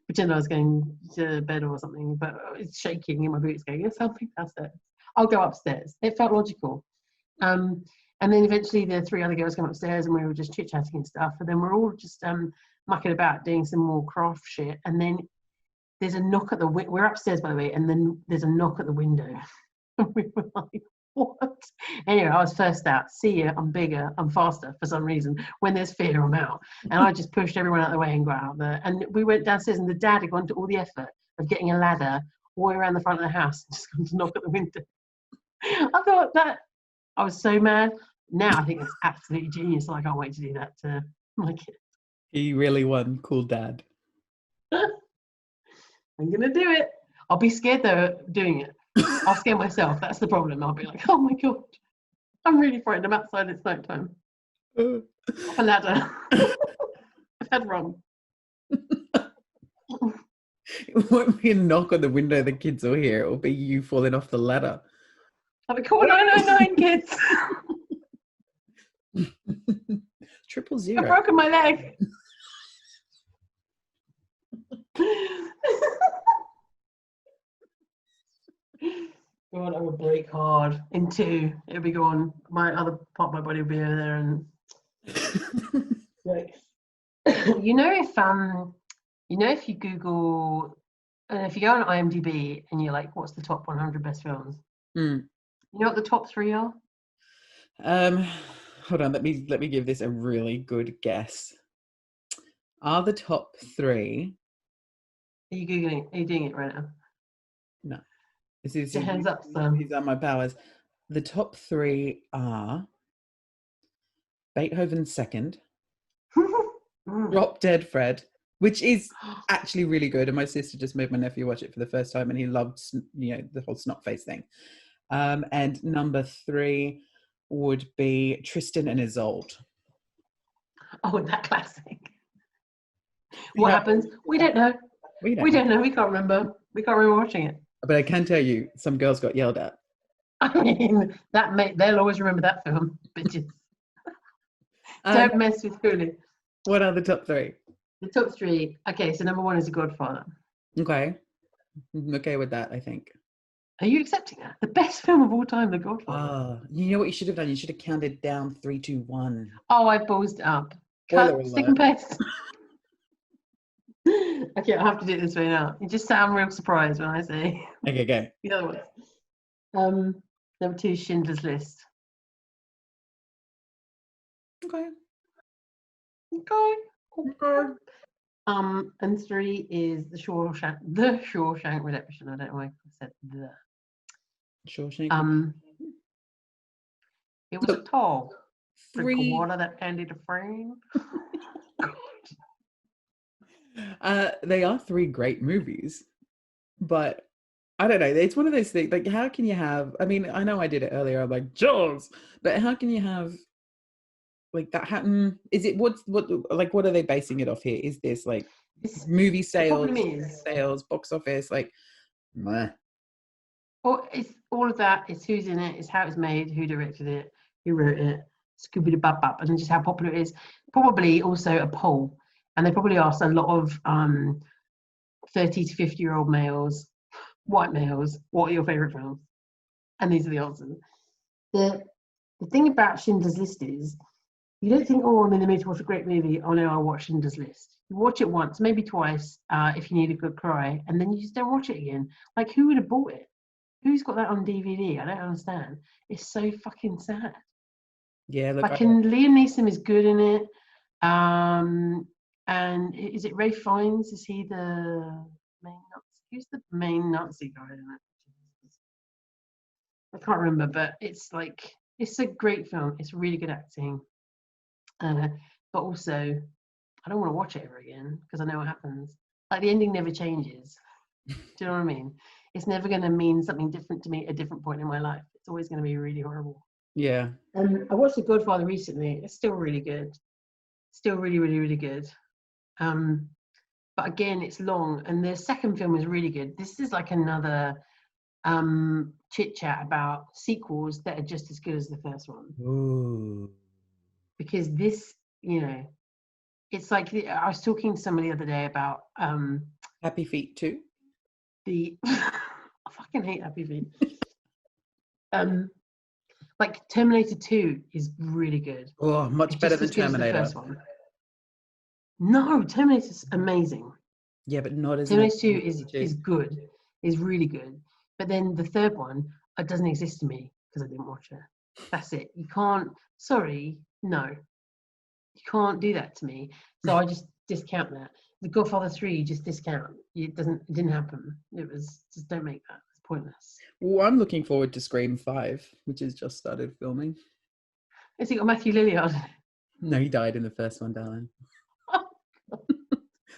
Pretend I was going to bed or something, but it's shaking in my boots going, there's something downstairs. I'll go upstairs. It felt logical. And then eventually the 3 other girls came upstairs and we were just chit-chatting and stuff. And then we're all just mucking about doing some more craft shit. And then there's a knock at the window. We're upstairs, by the way, and then there's a knock at the window. And we were like, what? Anyway, I was first out. See ya, I'm bigger, I'm faster for some reason. When there's fear, I'm out. And I just pushed everyone out of the way and got out there. And we went downstairs, and the dad had gone to all the effort of getting a ladder all the way around the front of the house and just come to knock at the window. I thought that, I was so mad. Now I think that's absolutely genius. I can't wait to do that to my kid. He really won cool dad. I'm gonna do it. I'll be scared though doing it. I'll scare myself. That's the problem. I'll be like, oh my god, I'm really frightened. I'm outside. It's night time. Up a ladder. I've had rum. It won't be a knock on the window the kids will hear. It will be you falling off the ladder. I'll be call 999, kids. 000. I've broken my leg. God, I would break hard in two. It'll be gone. My other part of my body will be over there, and like, you know, if you Google, if you go on IMDb and you're like, what's the top 100 best films? Mm. You know what the top 3 are? Hold on. Let me give this a really good guess. Are the top 3? Are you Googling? Are you doing it right now? No. This is Your hands up, son. These are my powers. The top 3 are Beethoven's Second, Drop Dead Fred, which is actually really good. And my sister just made my nephew watch it for the first time, and he loved, the whole snot face thing. And number 3 would be Tristan and Isolde. Oh, that classic. What happens? We don't know. We don't know. We can't remember. We can't remember watching it. But I can tell you, some girls got yelled at. I mean, they'll always remember that film, bitches. Don't mess with Hulu. What are the top 3? The top 3. Okay, so number 1 is The Godfather. Okay. I'm okay with that, I think. Are you accepting that? The best film of all time, The Godfather. You know what you should have done? You should have counted down 3, 2, 1. Oh, I ballsed it up. Spoiler Cut, stick and paste. Okay, I'll have to do it this way now. You just sound real surprised when I say Okay, go. the other ones. Number 2 is Schindler's List. Okay. And 3 is the Shawshank Redemption. I don't know why I said the. Shawshank. It was a tall drink 3 of water that ended a frame. They are 3 great movies, but I don't know. It's one of those things. Like, how can you have? I mean, I know I did it earlier. I'm like Jaws, but how can you have like that happen? Is it what are they basing it off here? Is this like movie sales, box office, like? Meh. Or it's all of that. It's who's in it. It's how it's made. Who directed it. Who wrote it. Scooby Bap Bap, and just how popular it is. Probably also a poll. And they probably asked a lot of 30 to 50-year-old males, white males, what are your favourite films? And these are the answers. The thing about Schindler's List is, you don't think, oh, I'm in the mood to watch a great movie. Oh no, I'll watch Schindler's List. You watch it once, maybe twice, if you need a good cry, and then you just don't watch it again. Like, who would have bought it? Who's got that on DVD? I don't understand. It's so fucking sad. Yeah, look. And Liam Neeson is good in it. And is it Ralph Fiennes? Is he the main Nazi? Who's the main Nazi guy in it? I can't remember, but it's a great film. It's really good acting. But also, I don't want to watch it ever again because I know what happens. Like, the ending never changes. Do you know what I mean? It's never going to mean something different to me at a different point in my life. It's always going to be really horrible. Yeah. I watched The Godfather recently. It's still really good. Still really, really, really good. But again, it's long, and the second film is really good. This is like another chit chat about sequels that are just as good as the first one. Ooh. Because this, it's like I was talking to somebody the other day about Happy Feet 2. I fucking hate Happy Feet. Like Terminator 2 is really good. Oh, much better than Terminator. The first one. No, Terminator's amazing. Yeah, but not as Terminator 2 is good, is really good. But then the third one, it doesn't exist to me because I didn't watch it. That's it. You can't. Sorry, no, you can't do that to me. So I just discount that. The Godfather 3, you just discount. It didn't happen. It was just, don't make that. It's pointless. Well, I'm looking forward to Scream 5, which has just started filming. Has he got Matthew Lillard? No, he died in the first one, darling.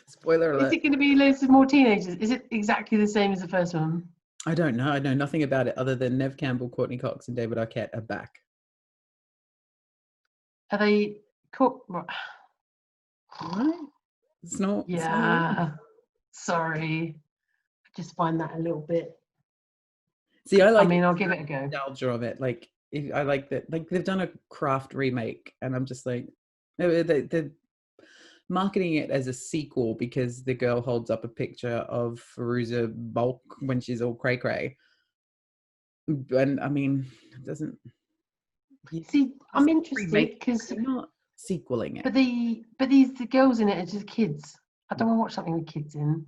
Spoiler alert. Is it going to be loads of more teenagers? Is it exactly the same as the first one? I don't know. I know nothing about it other than Nev Campbell, Courtney Cox, and David Arquette are back. Are they caught? Right? It's not. Yeah. Sorry. I just find that a little bit. See, I like. I mean, I'll give it a go. Nostalgia of it. Like, I like that. Like, they've done a Craft remake, and I'm just like, they're marketing it as a sequel because the girl holds up a picture of Firuza Balk when she's all cray cray. And I mean, it doesn't. See, I'm interested because they're not sequeling it. but the girls in it are just kids. I don't want to watch something with kids in.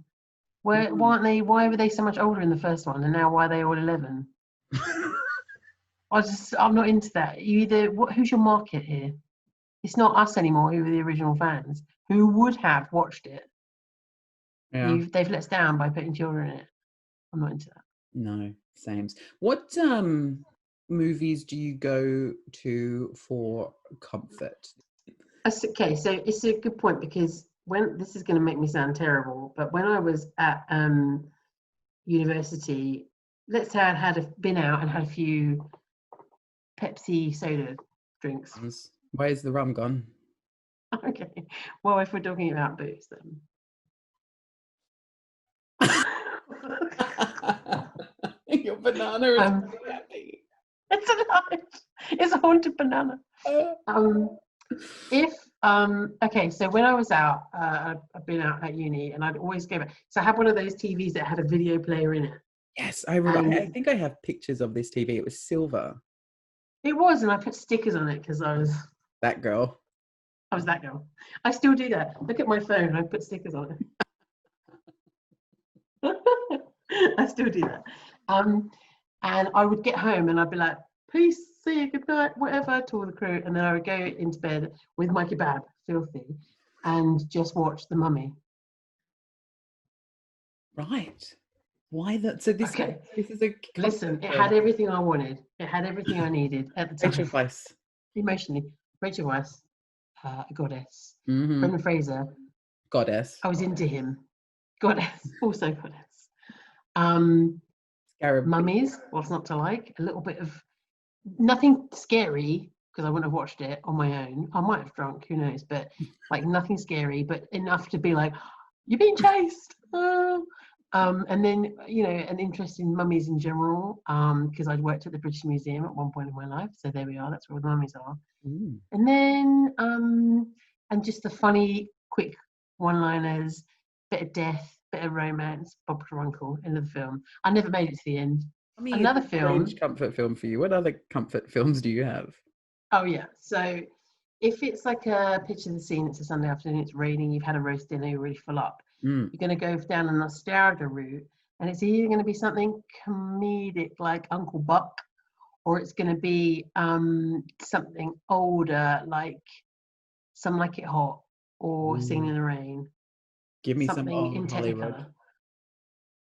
Why aren't they? Why were they so much older in the first one, and now why are they all 11? I'm not into that. Who's your market here? It's not us anymore. Who are the original fans who would have watched it? Yeah. They've let us down by putting children in it. I'm not into that. No, same. What movies do you go to for comfort? Okay, so it's a good point because this is going to make me sound terrible, but when I was at university, let's say I'd been out and had a few Pepsi soda drinks. Where's the rum gone? Okay, well, if we're talking about booze, then. Your banana is happy. It's alive. It's a haunted banana. Okay, so when I was out, I've been out at uni, and I'd always go back. So I had one of those TVs that had a video player in it. Yes, I remember. I think I have pictures of this TV. It was silver. It was, and I put stickers on it because I was that girl. I was that girl. I still do that. Look at my phone. I put stickers on it. I still do that. And I would get home and I'd be like, peace, see you, good night, whatever, to all the crew. And then I would go into bed with my kebab, filthy, and just watch The Mummy. Right. Why that? So this, okay. This is a... Listen, it had everything I wanted. It had everything I needed at the time. Rachel Weisz. Emotionally. Rachel Weisz, a goddess. Mm-hmm. Brendan Fraser. Goddess. I was into him. Goddess. Also goddess. Mummies, what's not to like? A little bit of nothing scary because I wouldn't have watched it on my own. I might have drunk, who knows? But like nothing scary, but enough to be like, you're being chased. And then an interest in mummies in general, because I'd worked at the British Museum at one point in my life. So there we are. That's where the mummies are. Mm. And then and just the funny, quick one-liners, bit of death. Bit of romance, Bob Trunkle, end of the film. I never made it to the end. I mean, another film. Comfort film for you. What other comfort films do you have? Oh yeah. So if it's like a picture of the scene, it's a Sunday afternoon, it's raining, you've had a roast dinner, you're really full up. You're going to go down a nostalgia route, and it's either going to be something comedic like Uncle Buck, or it's going to be something older like Some Like It Hot or Singing in the Rain. Give me something some in Hollywood. Technicolor.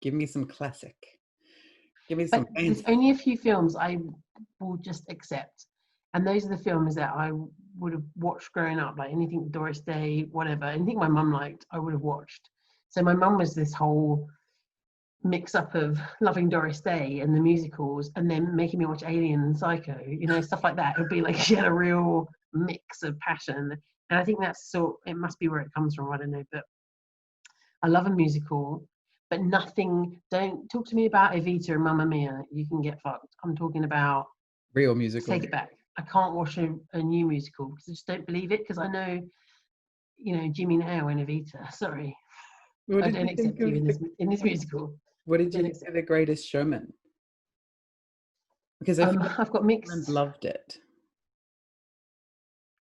Give me some classic. Give me some. There's only a few films I will just accept, and those are the films that I would have watched growing up, like anything Doris Day, whatever. Anything my mum liked, I would have watched. So my mum was this whole mix-up of loving Doris Day and the musicals, and then making me watch Alien and Psycho, stuff like that. It would be like she had a real mix of passion, and I think it must be where it comes from. I don't know, but. I love a musical, but nothing. Don't talk to me about Evita and Mamma Mia. You can get fucked. I'm talking about real musical. Take it back. I can't watch a new musical because I just don't believe it. Because I know, Jimmy Nail and Evita. Sorry, I don't accept you in this musical. What did you think of The Greatest Showman? Because I've got mixed. And loved it.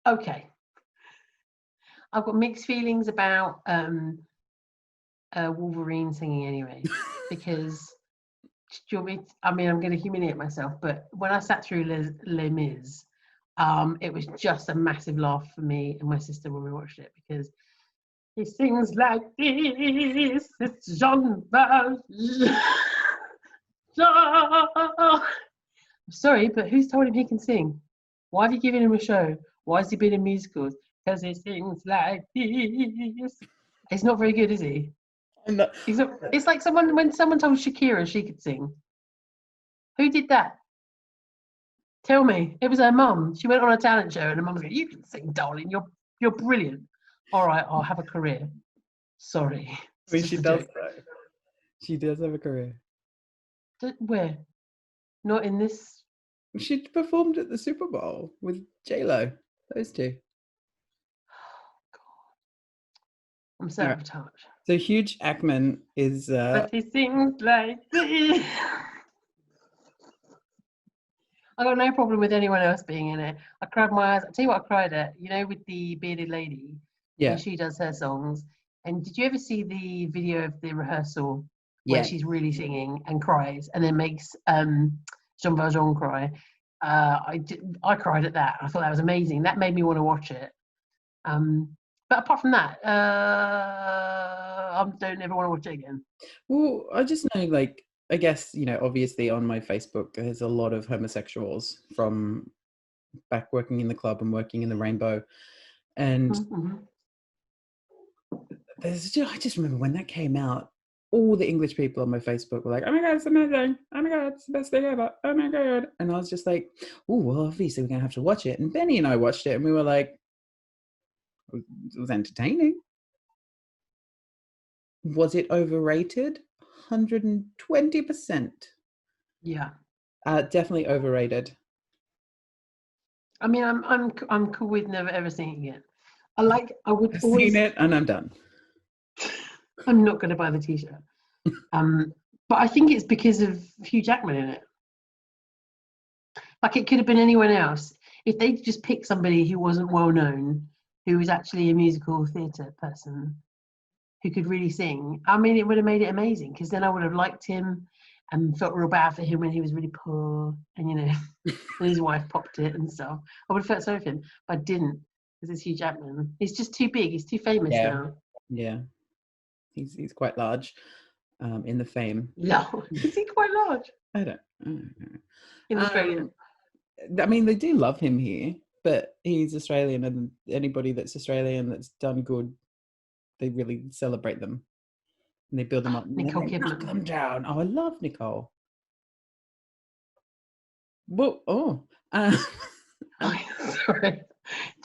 Okay, I've got mixed feelings about. Wolverine singing anyway, because I'm going to humiliate myself, but when I sat through Les Mis, it was just a massive laugh for me and my sister when we watched it, because he sings like this. It's Jean Valjean. I'm sorry, but who's told him he can sing? Why have you given him a show? Why has he been in musicals? Because he sings like this. He's not very good, is he? It's like when someone told Shakira she could sing. Who did that? Tell me. It was her mum. She went on a talent show and her mum was like, "You can sing, darling. You're brilliant. All right, I'll have a career." Sorry. I mean, she does. She does have a career. Where? Not in this. She performed at the Super Bowl with J-Lo. Those two. I'm so out of touch. So Hugh Jackman is. But he sings like this. I got no problem with anyone else being in it. I cried my eyes. I'll tell you what I cried at. You know, with the bearded lady. Yeah. When she does her songs. And did you ever see the video of the rehearsal where Yeah. she's really singing and cries and then makes Jean Valjean cry? I cried at that. I thought that was amazing. That made me want to watch it. But apart from that, I don't ever want to watch it again. Well, I just know, like, I guess, you know, obviously on my Facebook, there's a lot of homosexuals from back working in the club and working in the Rainbow. And I just remember when that came out, all the English people on my Facebook were like, oh my God, it's amazing. Oh my God, it's the best thing ever. Oh my God. And I was just like, oh, well, obviously we're going to have to watch it. And Benny and I watched it and we were like, it was entertaining. Was it overrated? 120%. Yeah. Definitely overrated. I mean, I'm cool with never ever seeing it again. I would I've always seen it and I'm done. I'm not going to buy the t-shirt. But I think it's because of Hugh Jackman in it. Like, it could have been anyone else. If they just picked somebody who wasn't well known, who was actually a musical theatre person, who could really sing, I mean, it would have made it amazing, because then I would have liked him and felt real bad for him when he was really poor, and, you know, and his wife popped it and stuff. I would have felt sorry for him, but I didn't, because it's Hugh Jackman. He's just too big. He's too famous now. Yeah. He's quite large in the fame. No, is he quite large? I don't know. In Australia. I mean, they do love him here, but he's Australian, and anybody that's Australian that's done good, they really celebrate them. And they build them up. Nicole and they knock Kidman. them down. Oh, I love Nicole. Well, Sorry. Do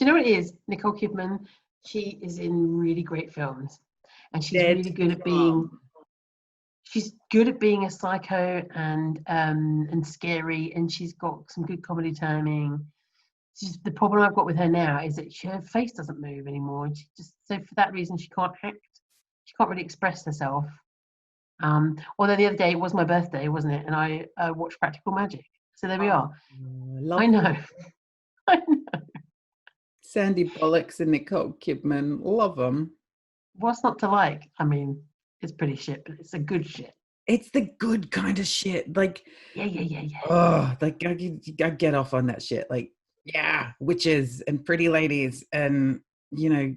you know what it is? Nicole Kidman, she is in really great films. And she's really good at being... She's good at being a psycho and scary, and she's got some good comedy timing. The problem I've got with her now is that her face doesn't move anymore. And so for that reason, she can't act. She can't really express herself. Although the other day, it was my birthday, wasn't it? And I watched Practical Magic. So there we are. I know. I know. Sandy Bollocks and Nicole Kidman, love them. What's not to like? I mean, it's pretty shit, but it's a good shit. It's the good kind of shit. Like, yeah. Oh, like I get off on that shit. Like, yeah, witches and pretty ladies and, you know,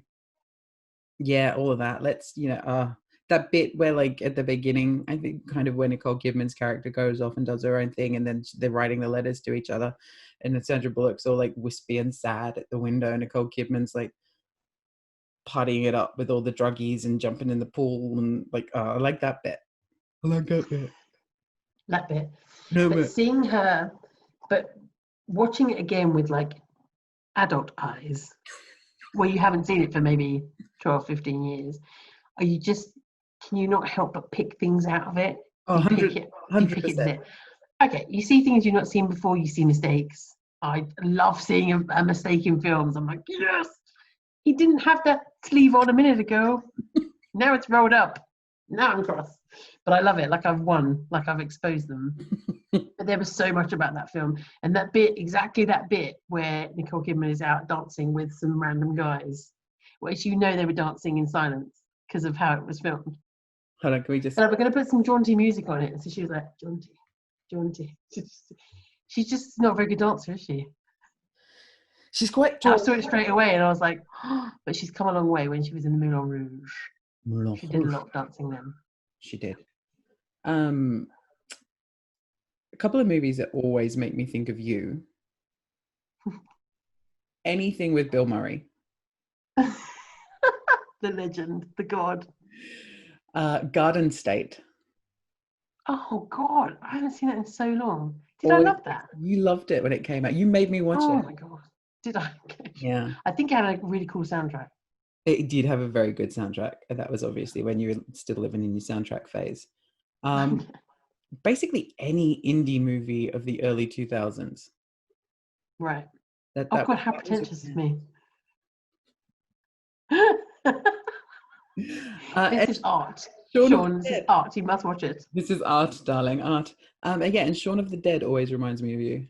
yeah, all of that. Let's, you know, that bit where, like, at the beginning, I think kind of when Nicole Kidman's character goes off and does her own thing, and then they're writing the letters to each other, and then Sandra Bullock's all like wispy and sad at the window, and Nicole Kidman's like partying it up with all the druggies and jumping in the pool, and like, I like that bit. I like that bit. That bit. No, but seeing her, but watching it again with like adult eyes, where you haven't seen it for maybe 12, 15 years, can you not help but pick things out of it? Oh, 100%. Okay, you see things you've not seen before, you see mistakes. I love seeing a mistake in films. I'm like, yes! He didn't have that sleeve on a minute ago. Now it's rolled up. Now I'm cross. But I love it. Like I've won. Like I've exposed them. But there was so much about that film. And that bit, exactly that bit where Nicole Kidman is out dancing with some random guys, which you know they were dancing in silence because of how it was filmed. Hold on, can we just... But we're going to put some jaunty music on it. And so she was like, jaunty. She's just not a very good dancer, is she? She's quite... I saw it straight away and I was like, oh, but she's come a long way when she was in the Moulin Rouge. She did a lot of dancing then. She did. A couple of movies that always make me think of you. Anything with Bill Murray. The legend, the god. Garden State. Oh God, I haven't seen that in so long. I love that? You loved it when it came out. You made me watch it. Oh my God, did I? Yeah. I think it had a really cool soundtrack. It did have a very good soundtrack, and that was obviously when you were still living in your soundtrack phase. Basically, any indie movie of the early 2000s. Right. That Oh God, was, how that was pretentious of me. This is art. Shaun of Sean, the this is Dead. art. You must watch it. This is art, darling, art. Yeah, and Shaun of the Dead always reminds me of you.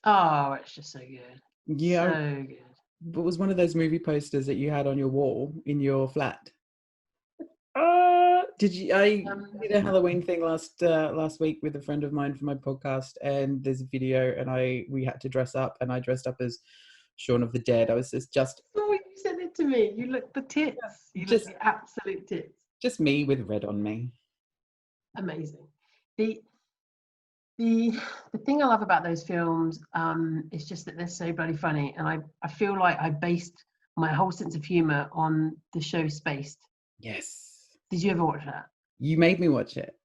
Oh, it's just so good. Yeah, So good. it was one of those movie posters that you had on your wall in your flat. Did you? I did a Halloween thing last week with a friend of mine for my podcast, and there's a video, and we had to dress up, and I dressed up as Shaun of the Dead. I was just Oh, you sent it to me. You look the tits. You look the absolute tits. Just me with red on me. Amazing. The thing I love about those films is just that they're so bloody funny, and I feel like I based my whole sense of humor on the show Spaced. Yes. Did you ever watch that? You made me watch it.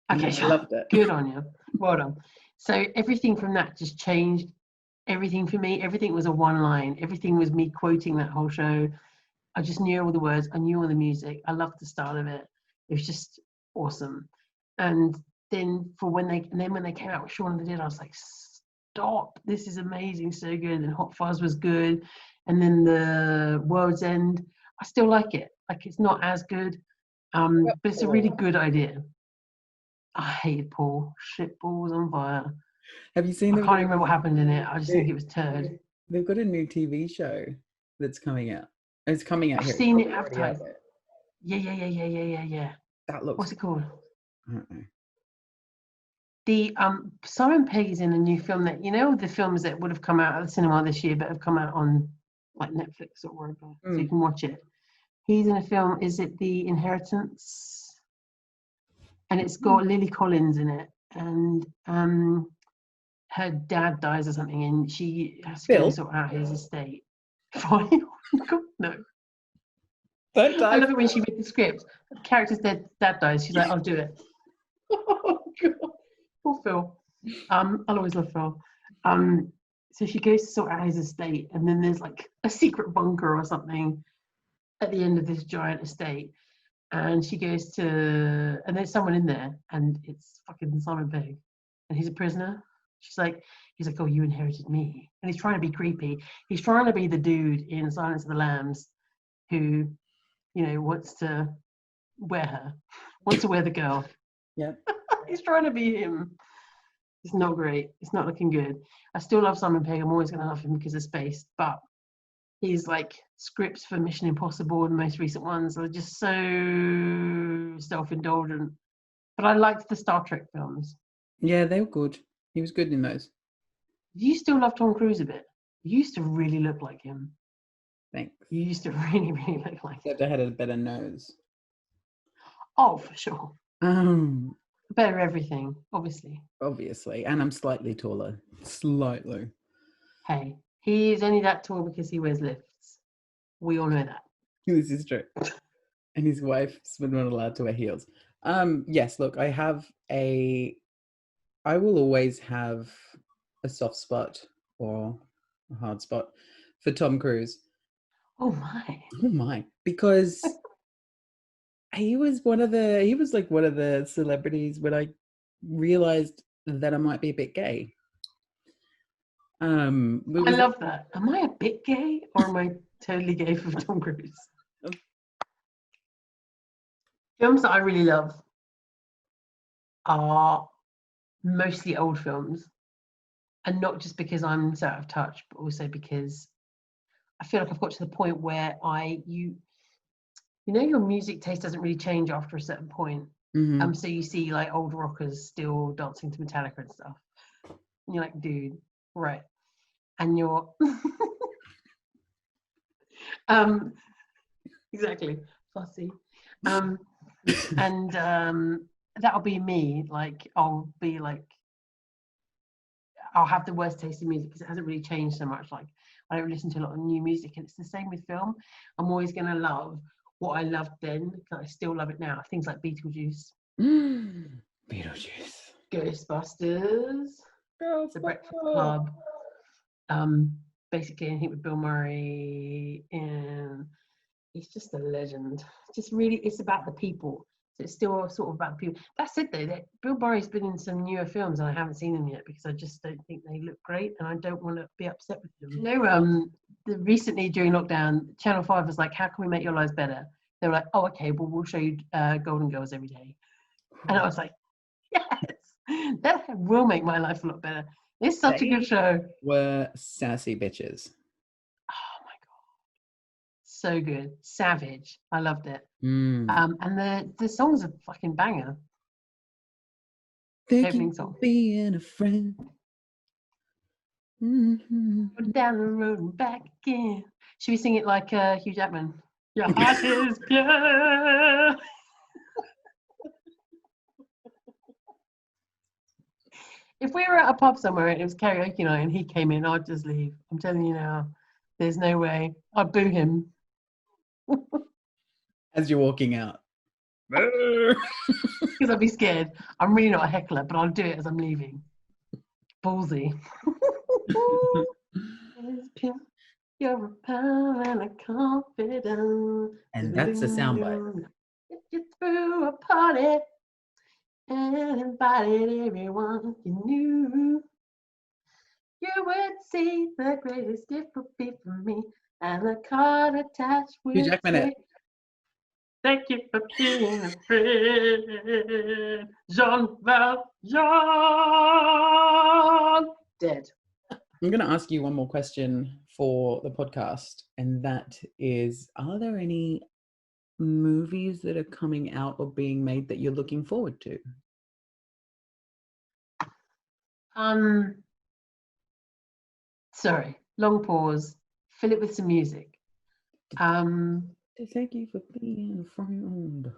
Okay, I loved it. Good on you. Well done. So everything from that just changed everything for me. Everything was a one line. Everything was me quoting that whole show. I just knew all the words. I knew all the music. I loved the style of it. It was just awesome. And then when they came out with Shaun of the Dead, I was like, stop! This is amazing, so good. And Hot Fuzz was good. And then the World's End, I still like it. Like it's not as good, but it's a really good idea. I hated Paul. Shit, Paul was on fire. Have you seen? I can't even remember what happened in it. I just think it was turd. They've got a new TV show that's coming out. It's coming out I've here. seen it advertised. Yeah. That looks. What's it called? I don't know. The Simon Pegg is in a new film that the films that would have come out at the cinema this year but have come out on like Netflix or wherever, so you can watch it. He's in a film. Is it The Inheritance? And it's got Lily Collins in it, and her dad dies or something, and she has to go and sort out his estate. Fine. No. Don't die. I love it when she reads the script. The character's dad dies. She's like, I'll do it. Oh God. Poor Phil. I'll always love Phil. So she goes to sort out his estate, and then there's like a secret bunker or something at the end of this giant estate. And she goes to, and there's someone in there, and it's fucking Simon Pegg, and he's a prisoner. He's like, oh, you inherited me. And he's trying to be creepy. He's trying to be the dude in Silence of the Lambs who, wants to wear the girl. Yeah. He's trying to be him. It's not great. It's not looking good. I still love Simon Pegg. I'm always going to love him because of Space, but his scripts for Mission Impossible and the most recent ones are just so self-indulgent. But I liked the Star Trek films. Yeah, they were good. He was good in those. You still love Tom Cruise a bit. You used to really look like him. Thanks. You used to really, really look like him. Except I had a better nose. Oh, for sure. Better everything, obviously. Obviously. And I'm slightly taller. Slightly. Hey, he is only that tall because he wears lifts. We all know that. This is true. And his wife's not allowed to wear heels. Yes, look, I will always have a soft spot or a hard spot for Tom Cruise. Oh my. Oh my. Because he was one of the celebrities when I realized that I might be a bit gay. I love that. Am I a bit gay or am I totally gay for Tom Cruise? Films that I really love are mostly old films, and not just because I'm so out of touch, but also because I feel like I've got to the point where your music taste doesn't really change after a certain point. Mm-hmm. So you see old rockers still dancing to Metallica and stuff, and you're like, dude, right? And you're exactly fussy, and that'll be me. I'll have the worst taste in music because it hasn't really changed so much. I don't listen to a lot of new music, and it's the same with film. I'm always going to love what I loved then, because I still love it now. Things like Beetlejuice, Beetlejuice, Ghostbusters, The Breakfast Club, basically anything with Bill Murray, and He's just a legend. Just really, it's about the people. So it's still sort of about the people. That said, though, that Bill Murray's been in some newer films and I haven't seen them yet because I just don't think they look great and I don't want to be upset with them. You know, recently during lockdown, Channel 5 was like, how can we make your lives better? They were like, oh, okay, well, we'll show you Golden Girls every day. And I was like, yes, that will make my life a lot better. It's such a good show. Were sassy bitches. Oh my god, so good, savage. I loved it. And the song's a fucking banger. Thank Opening you song. for being a friend. Down the road and back again. Should we sing it like Hugh Jackman? Your heart is pure. If we were at a pub somewhere and it was karaoke night and he came in, I'd just leave. I'm telling you now, there's no way. I'd boo him. As you're walking out. Because I'd be scared. I'm really not a heckler, but I'll do it as I'm leaving. Ballsy. You're a power and a confidence. And that's a soundbite. You threw a party and invited everyone you knew. You would see the greatest gift would be from me, and the card attached would Hugh Jackman say, thank you for being a friend, Jean Valjean. Dead. I'm going to ask you one more question for the podcast, and that is, are there any movies that are coming out or being made that you're looking forward to? Sorry, long pause. Fill it with some music. Thank you for being a friend.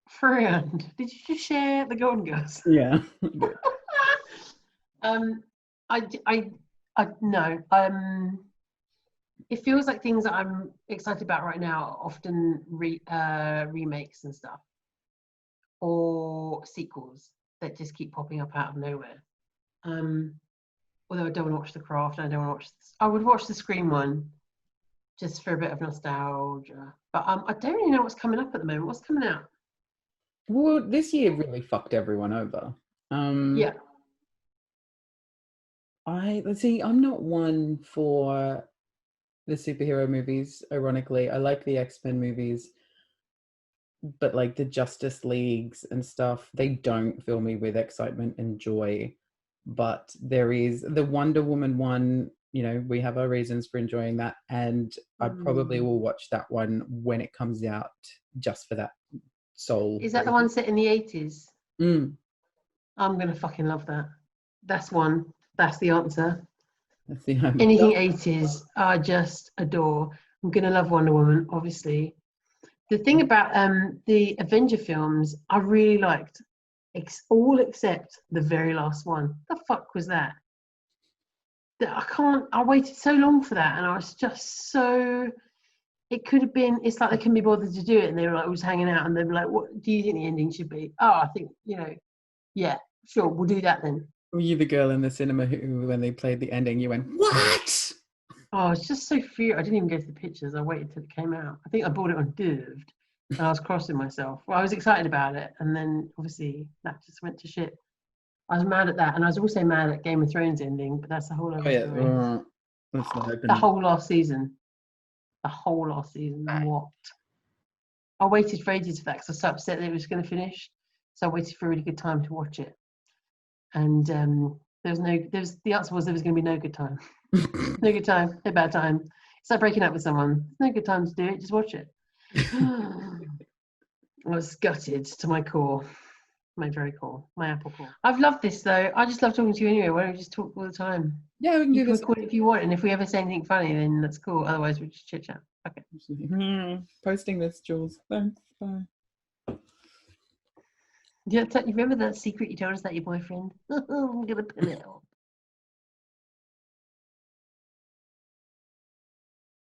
Friend, did you just share the Golden Girls? Yeah. No. It feels like things that I'm excited about right now are often remakes and stuff, or sequels that just keep popping up out of nowhere. Although I don't want to watch The Craft, I don't want to watch. I would watch the Scream one, just for a bit of nostalgia. But I don't really know what's coming up at the moment. What's coming out? Well, this year really fucked everyone over. Yeah. Let's see, I'm not one for the superhero movies, ironically. I like the X-Men movies, but like the Justice Leagues and stuff, they don't fill me with excitement and joy. But there is the Wonder Woman one, you know, we have our reasons for enjoying that, and I probably will watch that one when it comes out, just for that soul. Is that the one set in the 80s? I'm gonna fucking love that. That's one. That's the answer. That's the Anything 80s, I just adore. I'm gonna love Wonder Woman, obviously. The thing about the Avenger films, I really liked, all except the very last one. The fuck was that? I waited so long for that, and I was just so. It could have been. It's like they couldn't be bothered to do it, and they were like, "Was hanging out," and they were like, "What do you think the ending should be?" Oh, I think yeah, sure, we'll do that then. Were you the girl in the cinema who, when they played the ending, you went, "What?" Oh, it's just so fear. I didn't even go to the pictures. I waited till it came out. I think I bought it on Divd, and I was crossing myself. Well, I was excited about it, and then obviously that just went to shit. I was mad at that, and I was also mad at Game of Thrones ending, but that's the whole other story. Let's not open The whole last season. What? I waited for ages for that because I was so upset that it was going to finish. So I waited for a really good time to watch it, and the answer was there was going to be no good time. No good time, no bad time. It's like breaking up with someone. No good time to do it. Just watch it. I was gutted to my core. My very core. My apple core. I've loved this though. I just love talking to you anyway. Why don't we just talk all the time? Yeah, we can You do can this. record if you want, and if we ever say anything funny, then that's cool. Otherwise, we just chit chat. Okay. Posting this, Jules. Thanks. Bye. You remember that secret you told us that your boyfriend? I'm gonna pin it on.